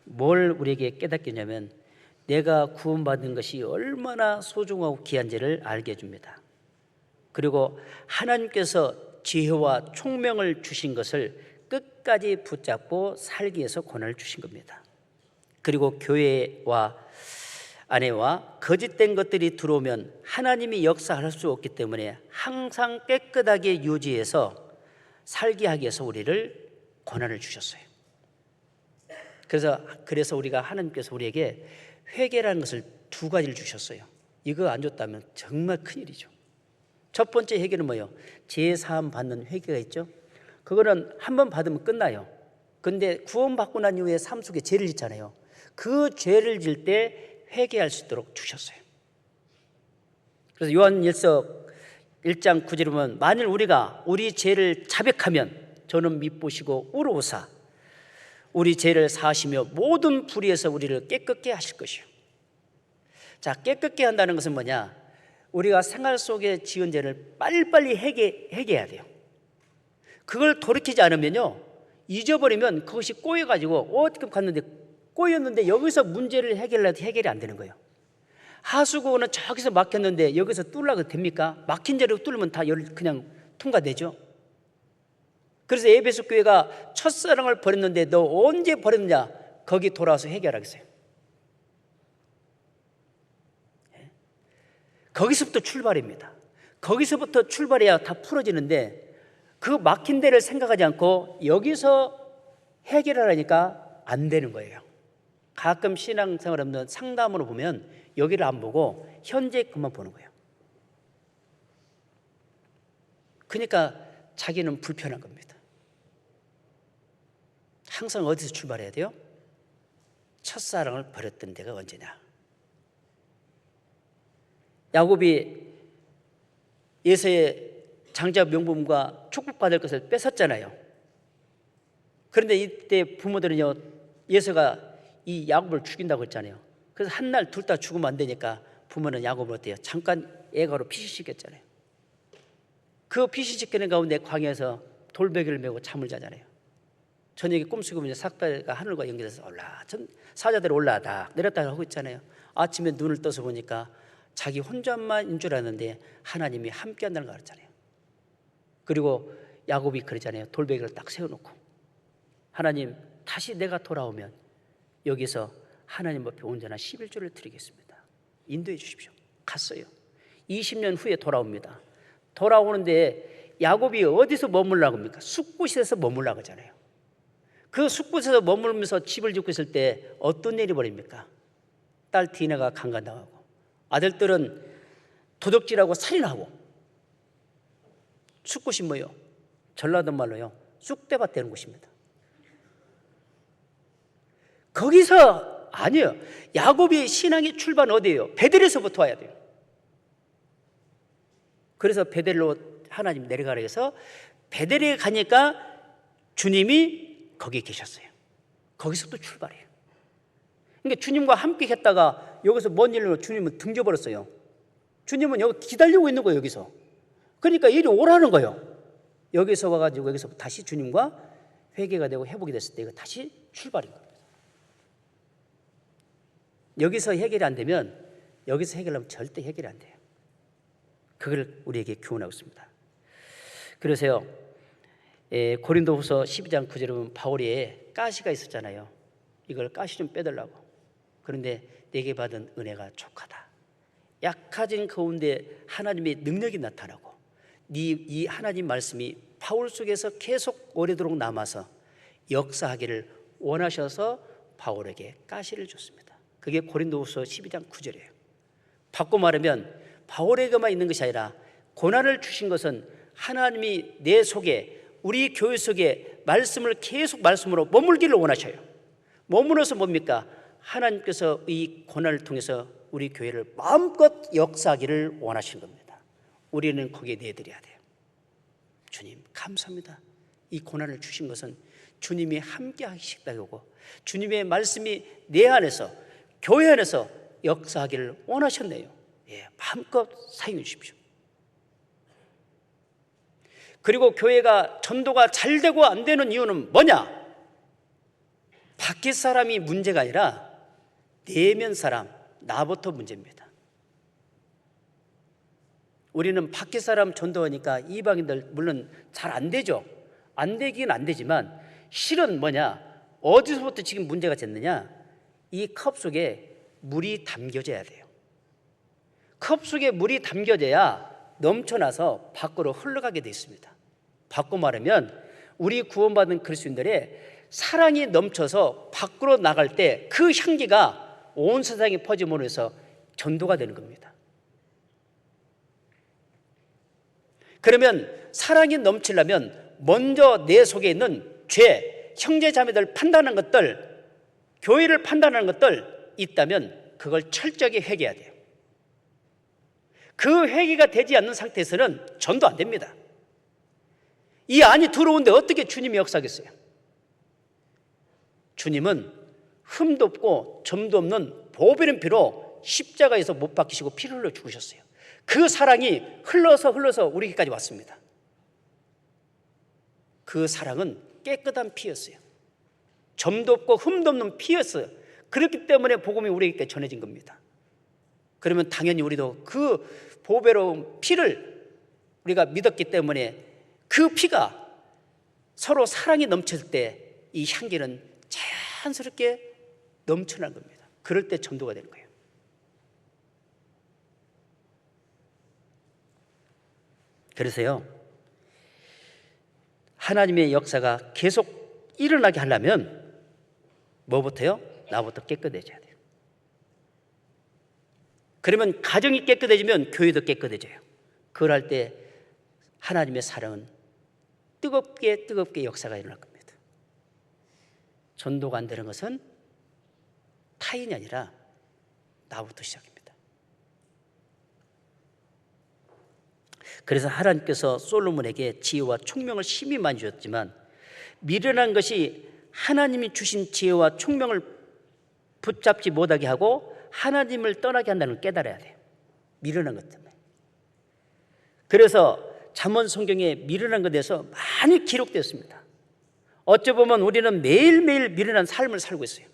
뭘 우리에게 깨닫게 하냐면 내가 구원받은 것이 얼마나 소중하고 귀한지를 알게 해줍니다. 그리고 하나님께서 지혜와 총명을 주신 것을 끝까지 붙잡고 살기 위해서 고난을 주신 겁니다. 그리고 교회와 안에와 거짓된 것들이 들어오면 하나님이 역사할 수 없기 때문에 항상 깨끗하게 유지해서 살게 하기 위해서 우리를 고난을 주셨어요. 그래서 우리가 하나님께서 우리에게 회개라는 것을 두 가지를 주셨어요. 이거 안 줬다면 정말 큰일이죠. 첫 번째 회개는 뭐예요? 제사함 받는 회개가 있죠. 그거는 한 번 받으면 끝나요. 근데 구원받고 난 이후에 삶 속에 죄를 짓잖아요. 그 죄를 질 때 회개할 수 있도록 주셨어요. 그래서 요한일서 1장 9절에 보면 만일 우리가 우리 죄를 자백하면 저는 밉보시고 우러오사 우리 죄를 사하시며 모든 불의에서 우리를 깨끗게 하실 것이요. 자, 깨끗게 한다는 것은 뭐냐? 우리가 생활 속에 지은 죄를 빨리빨리 회개해야 돼요. 그걸 돌이키지 않으면요, 잊어버리면 그것이 꼬여가지고 어떻게 갔는데 꼬였는데 여기서 문제를 해결해도 해결이 안 되는 거예요. 하수구는 저기서 막혔는데 여기서 뚫으려고 됩니까? 막힌 자리로 뚫으면 다 그냥 통과되죠. 그래서 에베소 교회가 첫사랑을 버렸는데 너 언제 버렸느냐? 거기 돌아와서 해결하겠어요. 거기서부터 출발입니다. 거기서부터 출발해야 다 풀어지는데 그 막힌 데를 생각하지 않고 여기서 해결하려니까 안 되는 거예요. 가끔 신앙생활 없는 상담으로 보면 여기를 안 보고 현재 것만 보는 거예요. 그러니까 자기는 불편한 겁니다. 항상 어디서 출발해야 돼요? 첫사랑을 버렸던 데가 언제냐? 야곱이 에서의 장자 명분과 축복받을 것을 뺏었잖아요. 그런데 이때 부모들은요, 에서가 이 야곱을 죽인다고 했잖아요. 그래서 한 날 둘 다 죽으면 안 되니까 부모는 야곱을 어때요? 잠깐 애가로 피신시켰잖아요. 그 피신시키는 가운데 광야에서 돌베개를 메고 잠을 자잖아요. 저녁에 꿈속에 보면 삭달가 하늘과 연결해서 사자들이 올라다 내렸다 하고 있잖아요. 아침에 눈을 떠서 보니까 자기 혼자만인 줄 알았는데 하나님이 함께 한다는 걸 알았잖아요. 그리고 야곱이 그러잖아요. 돌베개를 딱 세워놓고, 하나님, 다시 내가 돌아오면 여기서 하나님 앞에 온전한 11조를 드리겠습니다. 인도해 주십시오. 갔어요. 20년 후에 돌아옵니다. 돌아오는데 야곱이 어디서 머물라고 합니까? 숫곳에서 머물라고 하잖아요. 그 숫곳에서 머물면서 집을 짓고 있을 때 어떤 일이 벌입니까? 딸 디나가 강간당하고, 아들들은 도둑질하고 살인하고, 숫곳이 뭐예요? 전라도 말로요, 쑥대밭 되는 곳입니다. 거기서 아니에요. 야곱이 신앙의 출발 어디예요? 베델에서부터 와야 돼요. 그래서 베델로 하나님 내려가라 해서 베델에 가니까 주님이 거기 계셨어요. 거기서부터 출발해요. 그러니까 주님과 함께 했다가 여기서 뭔 일로 주님은 등져버렸어요. 주님은 여기 기다리고 있는 거예요. 여기서. 그러니까 이리 오라는 거예요. 여기서 와가지고 여기서 다시 주님과 회개가 되고 회복이 됐을 때 이거 다시 출발인 겁니다. 여기서 해결이 안 되면 여기서 해결하면 절대 해결이 안 돼요. 그걸 우리에게 교훈하고 있습니다. 그래서요, 고린도후서 12장 9절에 보면 바울이 가시가 있었잖아요. 이걸 가시 좀 빼달라고. 그런데 내게 받은 은혜가 족하다. 약해진 가운데 하나님의 능력이 나타나고 이 하나님 말씀이 바울 속에서 계속 오래도록 남아서 역사하기를 원하셔서 바울에게 가시를 줬습니다. 그게 고린도후서 12장 9절이에요. 바꿔 말하면 바울에게만 있는 것이 아니라 고난을 주신 것은 하나님이 내 속에, 우리 교회 속에 말씀을 계속 말씀으로 머물기를 원하셔요. 머물러서 뭡니까? 하나님께서 이 고난을 통해서 우리 교회를 마음껏 역사하기를 원하시는 겁니다. 우리는 거기에 내드려야 돼요. 주님 감사합니다. 이 고난을 주신 것은 주님이 함께 하시겠다고, 주님의 말씀이 내 안에서, 교회 안에서 역사하기를 원하셨네요. 마음껏 사용해 주십시오. 그리고 교회가 전도가 잘 되고 안 되는 이유는 뭐냐? 밖에 사람이 문제가 아니라 내면 사람, 나부터 문제입니다. 우리는 밖에 사람 전도하니까 이방인들 물론 잘 안 되죠. 안 되긴 안 되지만 실은 뭐냐? 어디서부터 지금 문제가 됐느냐? 이 컵 속에 물이 담겨져야 돼요. 컵 속에 물이 담겨져야 넘쳐나서 밖으로 흘러가게 되어 있습니다. 바꿔 말하면 우리 구원받은 그리스도인들의 사랑이 넘쳐서 밖으로 나갈 때 그 향기가 온 세상에 퍼짐으로 해서 전도가 되는 겁니다. 그러면 사랑이 넘치려면 먼저 내 속에 있는 죄, 형제 자매들 판단하는 것들, 교회를 판단하는 것들 있다면 그걸 철저하게 회개해야 돼요. 그 회개가 되지 않는 상태에서는 전도 안 됩니다. 이 안이 들어오는데 어떻게 주님이 역사하겠어요? 주님은 흠도 없고 점도 없는 보배는 피로 십자가에서 못 박히시고 피를 흘려 죽으셨어요. 그 사랑이 흘러서 우리에게까지 왔습니다. 그 사랑은 깨끗한 피였어요. 점도 없고 흠도 없는 피였어요. 그렇기 때문에 복음이 우리에게 전해진 겁니다. 그러면 당연히 우리도 그 보배로운 피를 우리가 믿었기 때문에 그 피가 서로 사랑이 넘칠 때 이 향기는 자연스럽게 넘쳐나는 겁니다. 그럴 때 전도가 되는 거예요. 그래서요, 하나님의 역사가 계속 일어나게 하려면 뭐부터요? 나부터 깨끗해져야 돼요. 그러면 가정이 깨끗해지면 교회도 깨끗해져요. 그걸 할 때 하나님의 사랑은 뜨겁게 역사가 일어날 겁니다. 전도가 안 되는 것은 타인이 아니라 나부터 시작입니다. 그래서 하나님께서 솔로몬에게 지혜와 총명을 심히 많이 주셨지만 미련한 것이 하나님이 주신 지혜와 총명을 붙잡지 못하게 하고 하나님을 떠나게 한다는 걸 깨달아야 돼요. 미련한 것 때문에. 그래서 잠언 성경에 미련한 것에 대해서 많이 기록되었습니다. 어찌 보면 우리는 매일매일 미련한 삶을 살고 있어요.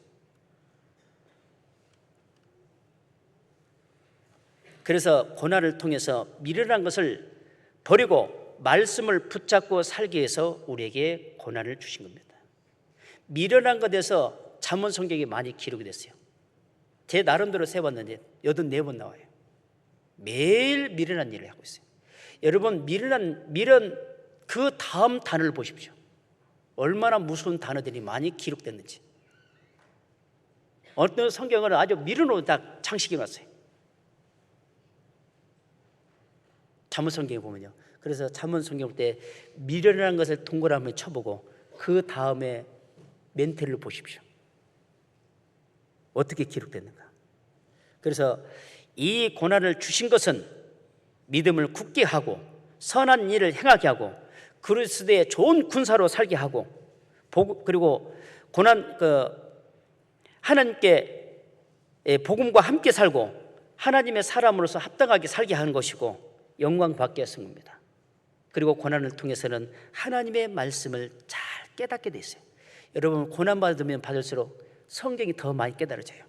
그래서 고난을 통해서 미련한 것을 버리고 말씀을 붙잡고 살기 위해서 우리에게 고난을 주신 겁니다. 미련한 것에서 잠언 성경이 많이 기록이 됐어요. 제 나름대로 세봤는데 84번 나와요. 매일 미련한 일을 하고 있어요. 여러분, 미련 그 다음 단어를 보십시오. 얼마나 무서운 단어들이 많이 기록됐는지. 어떤 성경은 아주 미련으로 다 장식해 놨어요. 잠언 성경에 보면요. 그래서 잠언 성경 볼 때 미련한 것을 동그라미 쳐보고 그 다음에 멘트를 보십시오. 어떻게 기록됐는가. 그래서 이 고난을 주신 것은 믿음을 굳게 하고 선한 일을 행하게 하고 그리스도의 좋은 군사로 살게 하고 그리고 하나님께 복음과 함께 살고 하나님의 사람으로서 합당하게 살게 하는 것이고 영광 받게 하신 겁니다. 그리고 고난을 통해서는 하나님의 말씀을 잘 깨닫게 돼 있어요. 여러분, 고난 받으면 받을수록 성경이 더 많이 깨달아져요.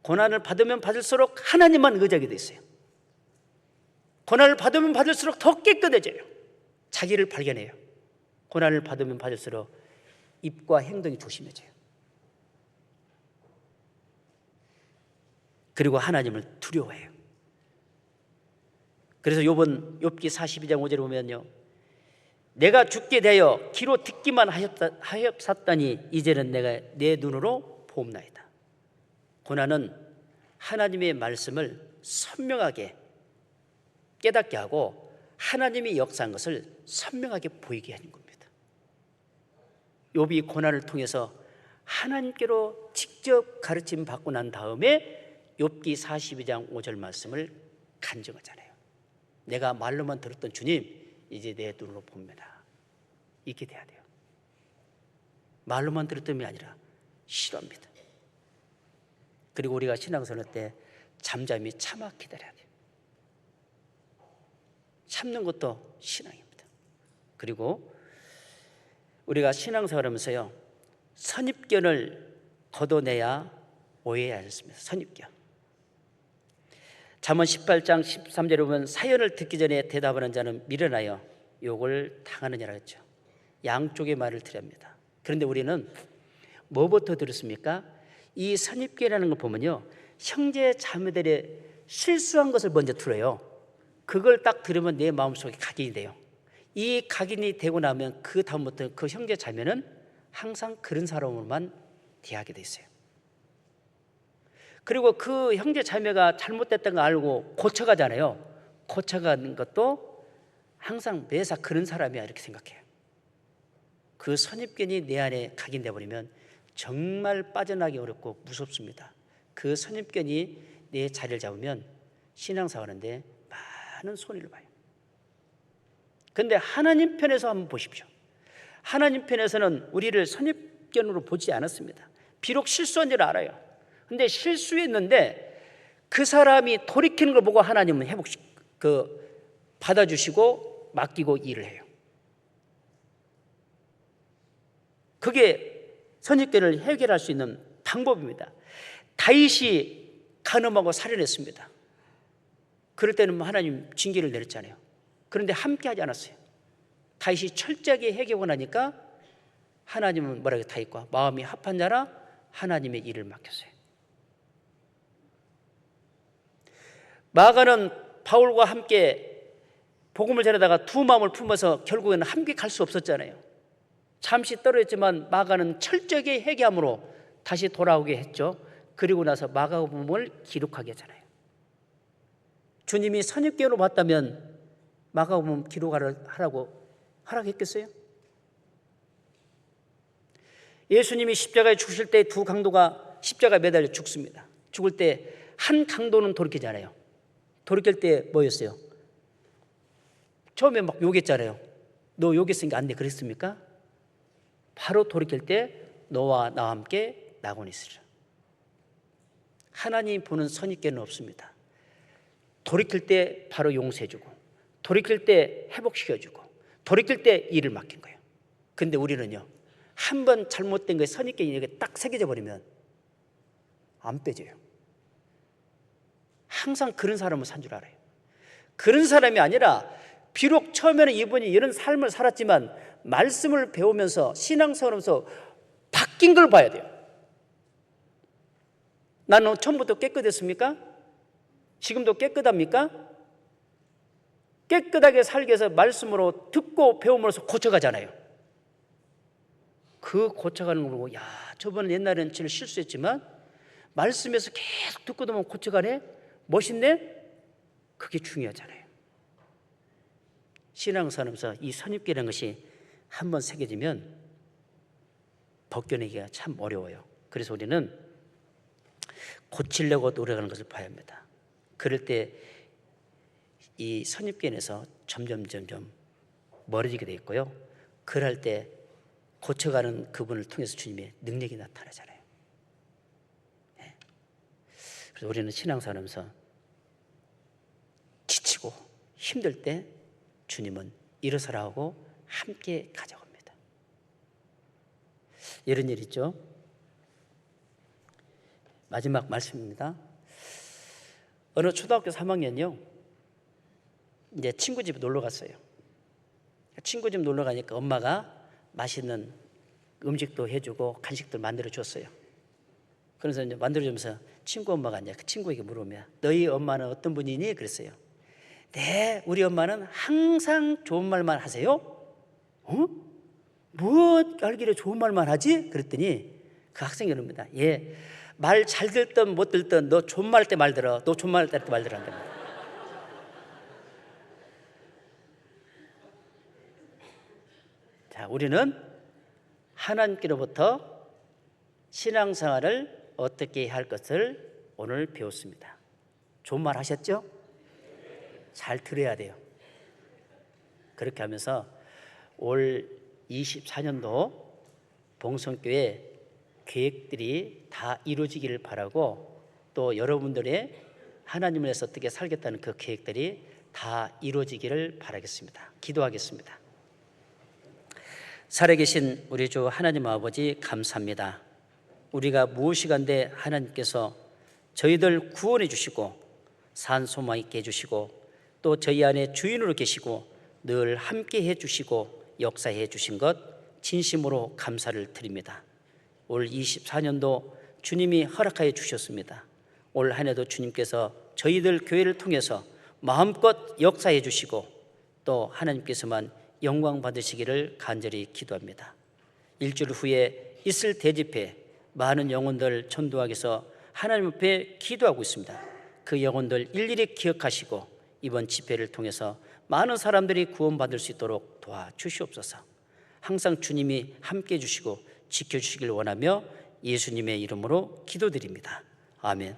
고난을 받으면 받을수록 하나님만 의지하게 돼 있어요. 고난을 받으면 받을수록 더 깨끗해져요. 자기를 발견해요. 고난을 받으면 받을수록 입과 행동이 조심해져요. 그리고 하나님을 두려워해요. 그래서 욥기 42장 5절에 보면요, 내가 죽게 되어 귀로 듣기만 하였사더니 이제는 내가 내 눈으로 보옵나이다. 고난은 하나님의 말씀을 선명하게 깨닫게 하고 하나님이 역사한 것을 선명하게 보이게 하는 겁니다. 욥이 고난을 통해서 하나님께로 직접 가르침 받고 난 다음에 욥기 42장 5절 말씀을 간증하잖아요. 내가 말로만 들었던 주님, 이제 내 눈으로 봅니다. 이렇게 돼야 돼요. 말로만 들었던 게 아니라 실화입니다. 그리고 우리가 신앙생활 때 잠잠히 참아 기다려야 돼요. 참는 것도 신앙입니다. 그리고 우리가 신앙생활하면서요, 선입견을 걷어내야 오해하였습니다. 선입견. 잠언 18장 13절에 보면 사연을 듣기 전에 대답하는 자는 미련하여 욕을 당하느니라 했죠. 양쪽의 말을 드립니다. 그런데 우리는 뭐부터 들었습니까? 이 선입견이라는 걸 보면요, 형제 자매들의 실수한 것을 먼저 들어요. 그걸 딱 들으면 내 마음속에 각인이 돼요. 이 각인이 되고 나면 그 다음부터 그 형제 자매는 항상 그런 사람으로만 대하게 돼 있어요. 그리고 그 형제 자매가 잘못됐던 거 알고 고쳐가잖아요. 고쳐가는 것도 항상 매사 그런 사람이야 이렇게 생각해요. 그 선입견이 내 안에 각인돼 버리면 정말 빠져나기 어렵고 무섭습니다. 그 선입견이 내 자리를 잡으면 신앙생활하는데 많은 손해를 봐요. 그런데 하나님 편에서 한번 보십시오. 하나님 편에서는 우리를 선입견으로 보지 않았습니다. 비록 실수한 줄 알아요. 근데 실수했는데 그 사람이 돌이키는 걸 보고 하나님은 받아주시고 맡기고 일을 해요. 그게 선입견을 해결할 수 있는 방법입니다. 다윗이 간음하고 살인했습니다. 그럴 때는 하나님 징계를 내렸잖아요. 그런데 함께 하지 않았어요. 다윗이 철저하게 해결하고 나니까 하나님은 뭐라고 다윗과 마음이 합한 자라 하나님의 일을 맡겼어요. 마가는 바울과 함께 복음을 전하다가 두 마음을 품어서 결국에는 함께 갈 수 없었잖아요. 잠시 떨어졌지만 마가는 철저하게 회개함으로 다시 돌아오게 했죠. 그리고 나서 마가복음을 기록하게 하잖아요. 주님이 선입견으로 봤다면 마가복음 기록하라고 허락했겠어요? 예수님이 십자가에 죽으실 때 두 강도가 십자가 매달려 죽습니다. 죽을 때 한 강도는 돌이키잖아요. 돌이킬 때 뭐였어요? 처음에 막 욕했잖아요. 너 욕했으니까 안 돼 그랬습니까? 바로 돌이킬 때 너와 나와 함께 낙원에 있으리라. 하나님 보는 선입견은 없습니다. 돌이킬 때 바로 용서해주고, 돌이킬 때 회복시켜주고, 돌이킬 때 일을 맡긴 거예요. 근데 우리는요, 한 번 잘못된 거에 선입견이 이렇게 딱 새겨져 버리면 안 빼져요. 항상 그런 사람을 산 줄 알아요. 그런 사람이 아니라 비록 처음에는 이분이 이런 삶을 살았지만 말씀을 배우면서 신앙생활하면서 바뀐 걸 봐야 돼요. 나는 처음부터 깨끗했습니까? 지금도 깨끗합니까? 깨끗하게 살기 위해서 말씀으로 듣고 배움으로써 고쳐가잖아요. 그 고쳐가는 거 보고, 야, 저번에 옛날에는 제일 실수했지만 말씀에서 계속 듣고 보면 고쳐가네? 멋있네? 그게 중요하잖아요. 신앙생활하면서 이 선입견이라는 것이 한번 새겨지면 벗겨내기가 참 어려워요. 그래서 우리는 고치려고 노력하는 것을 봐야 합니다. 그럴 때 이 선입견에서 점점 멀어지게 돼 있고요. 그럴 때 고쳐가는 그분을 통해서 주님의 능력이 나타나잖아요. 네. 그래서 우리는 신앙생활하면서 지치고 힘들 때 주님은 일어서라 하고 함께 가자고 합니다. 이런 일 있죠. 마지막 말씀입니다. 어느 초등학교 3학년이요. 이제 친구 집에 놀러 갔어요. 친구 집 놀러 가니까 엄마가 맛있는 음식도 해주고 간식들 만들어 줬어요. 그래서 이제 만들어 주면서 친구 엄마가 이제 그 친구에게 물으면, 너희 엄마는 어떤 분이니? 그랬어요. 네, 우리 엄마는 항상 좋은 말만 하세요. 뭐 알기를 좋은 말만 하지? 그랬더니 그 학생이 이럽니다. 예, 말 잘 듣든 못 듣든 너 좋은 말 할 때 말 들어. 너 좋은 말 할 때 말 들어 한답니다. 자, 우리는 하나님께로부터 신앙생활을 어떻게 해야 할 것을 오늘 배웠습니다. 좋은 말 하셨죠? 잘 들어야 돼요. 그렇게 하면서 올 24년도 봉성교회 계획들이 다 이루어지기를 바라고, 또 여러분들의 하나님을 위해서 어떻게 살겠다는 그 계획들이 다 이루어지기를 바라겠습니다. 기도하겠습니다. 살아계신 우리 주 하나님 아버지, 감사합니다. 우리가 무엇이간데 하나님께서 저희들 구원해 주시고 산소망 있게 해주시고 또 저희 안에 주인으로 계시고 늘 함께 해주시고 역사해 주신 것 진심으로 감사를 드립니다. 올 24년도 주님이 허락하여 주셨습니다. 올 한 해도 주님께서 저희들 교회를 통해서 마음껏 역사해 주시고 또 하나님께서만 영광 받으시기를 간절히 기도합니다. 일주일 후에 있을 대집회 많은 영혼들 전도하기 위해서 하나님 앞에 기도하고 있습니다. 그 영혼들 일일이 기억하시고 이번 집회를 통해서 많은 사람들이 구원받을 수 있도록 도와주시옵소서. 항상 주님이 함께해 주시고 지켜주시길 원하며 예수님의 이름으로 기도드립니다. 아멘.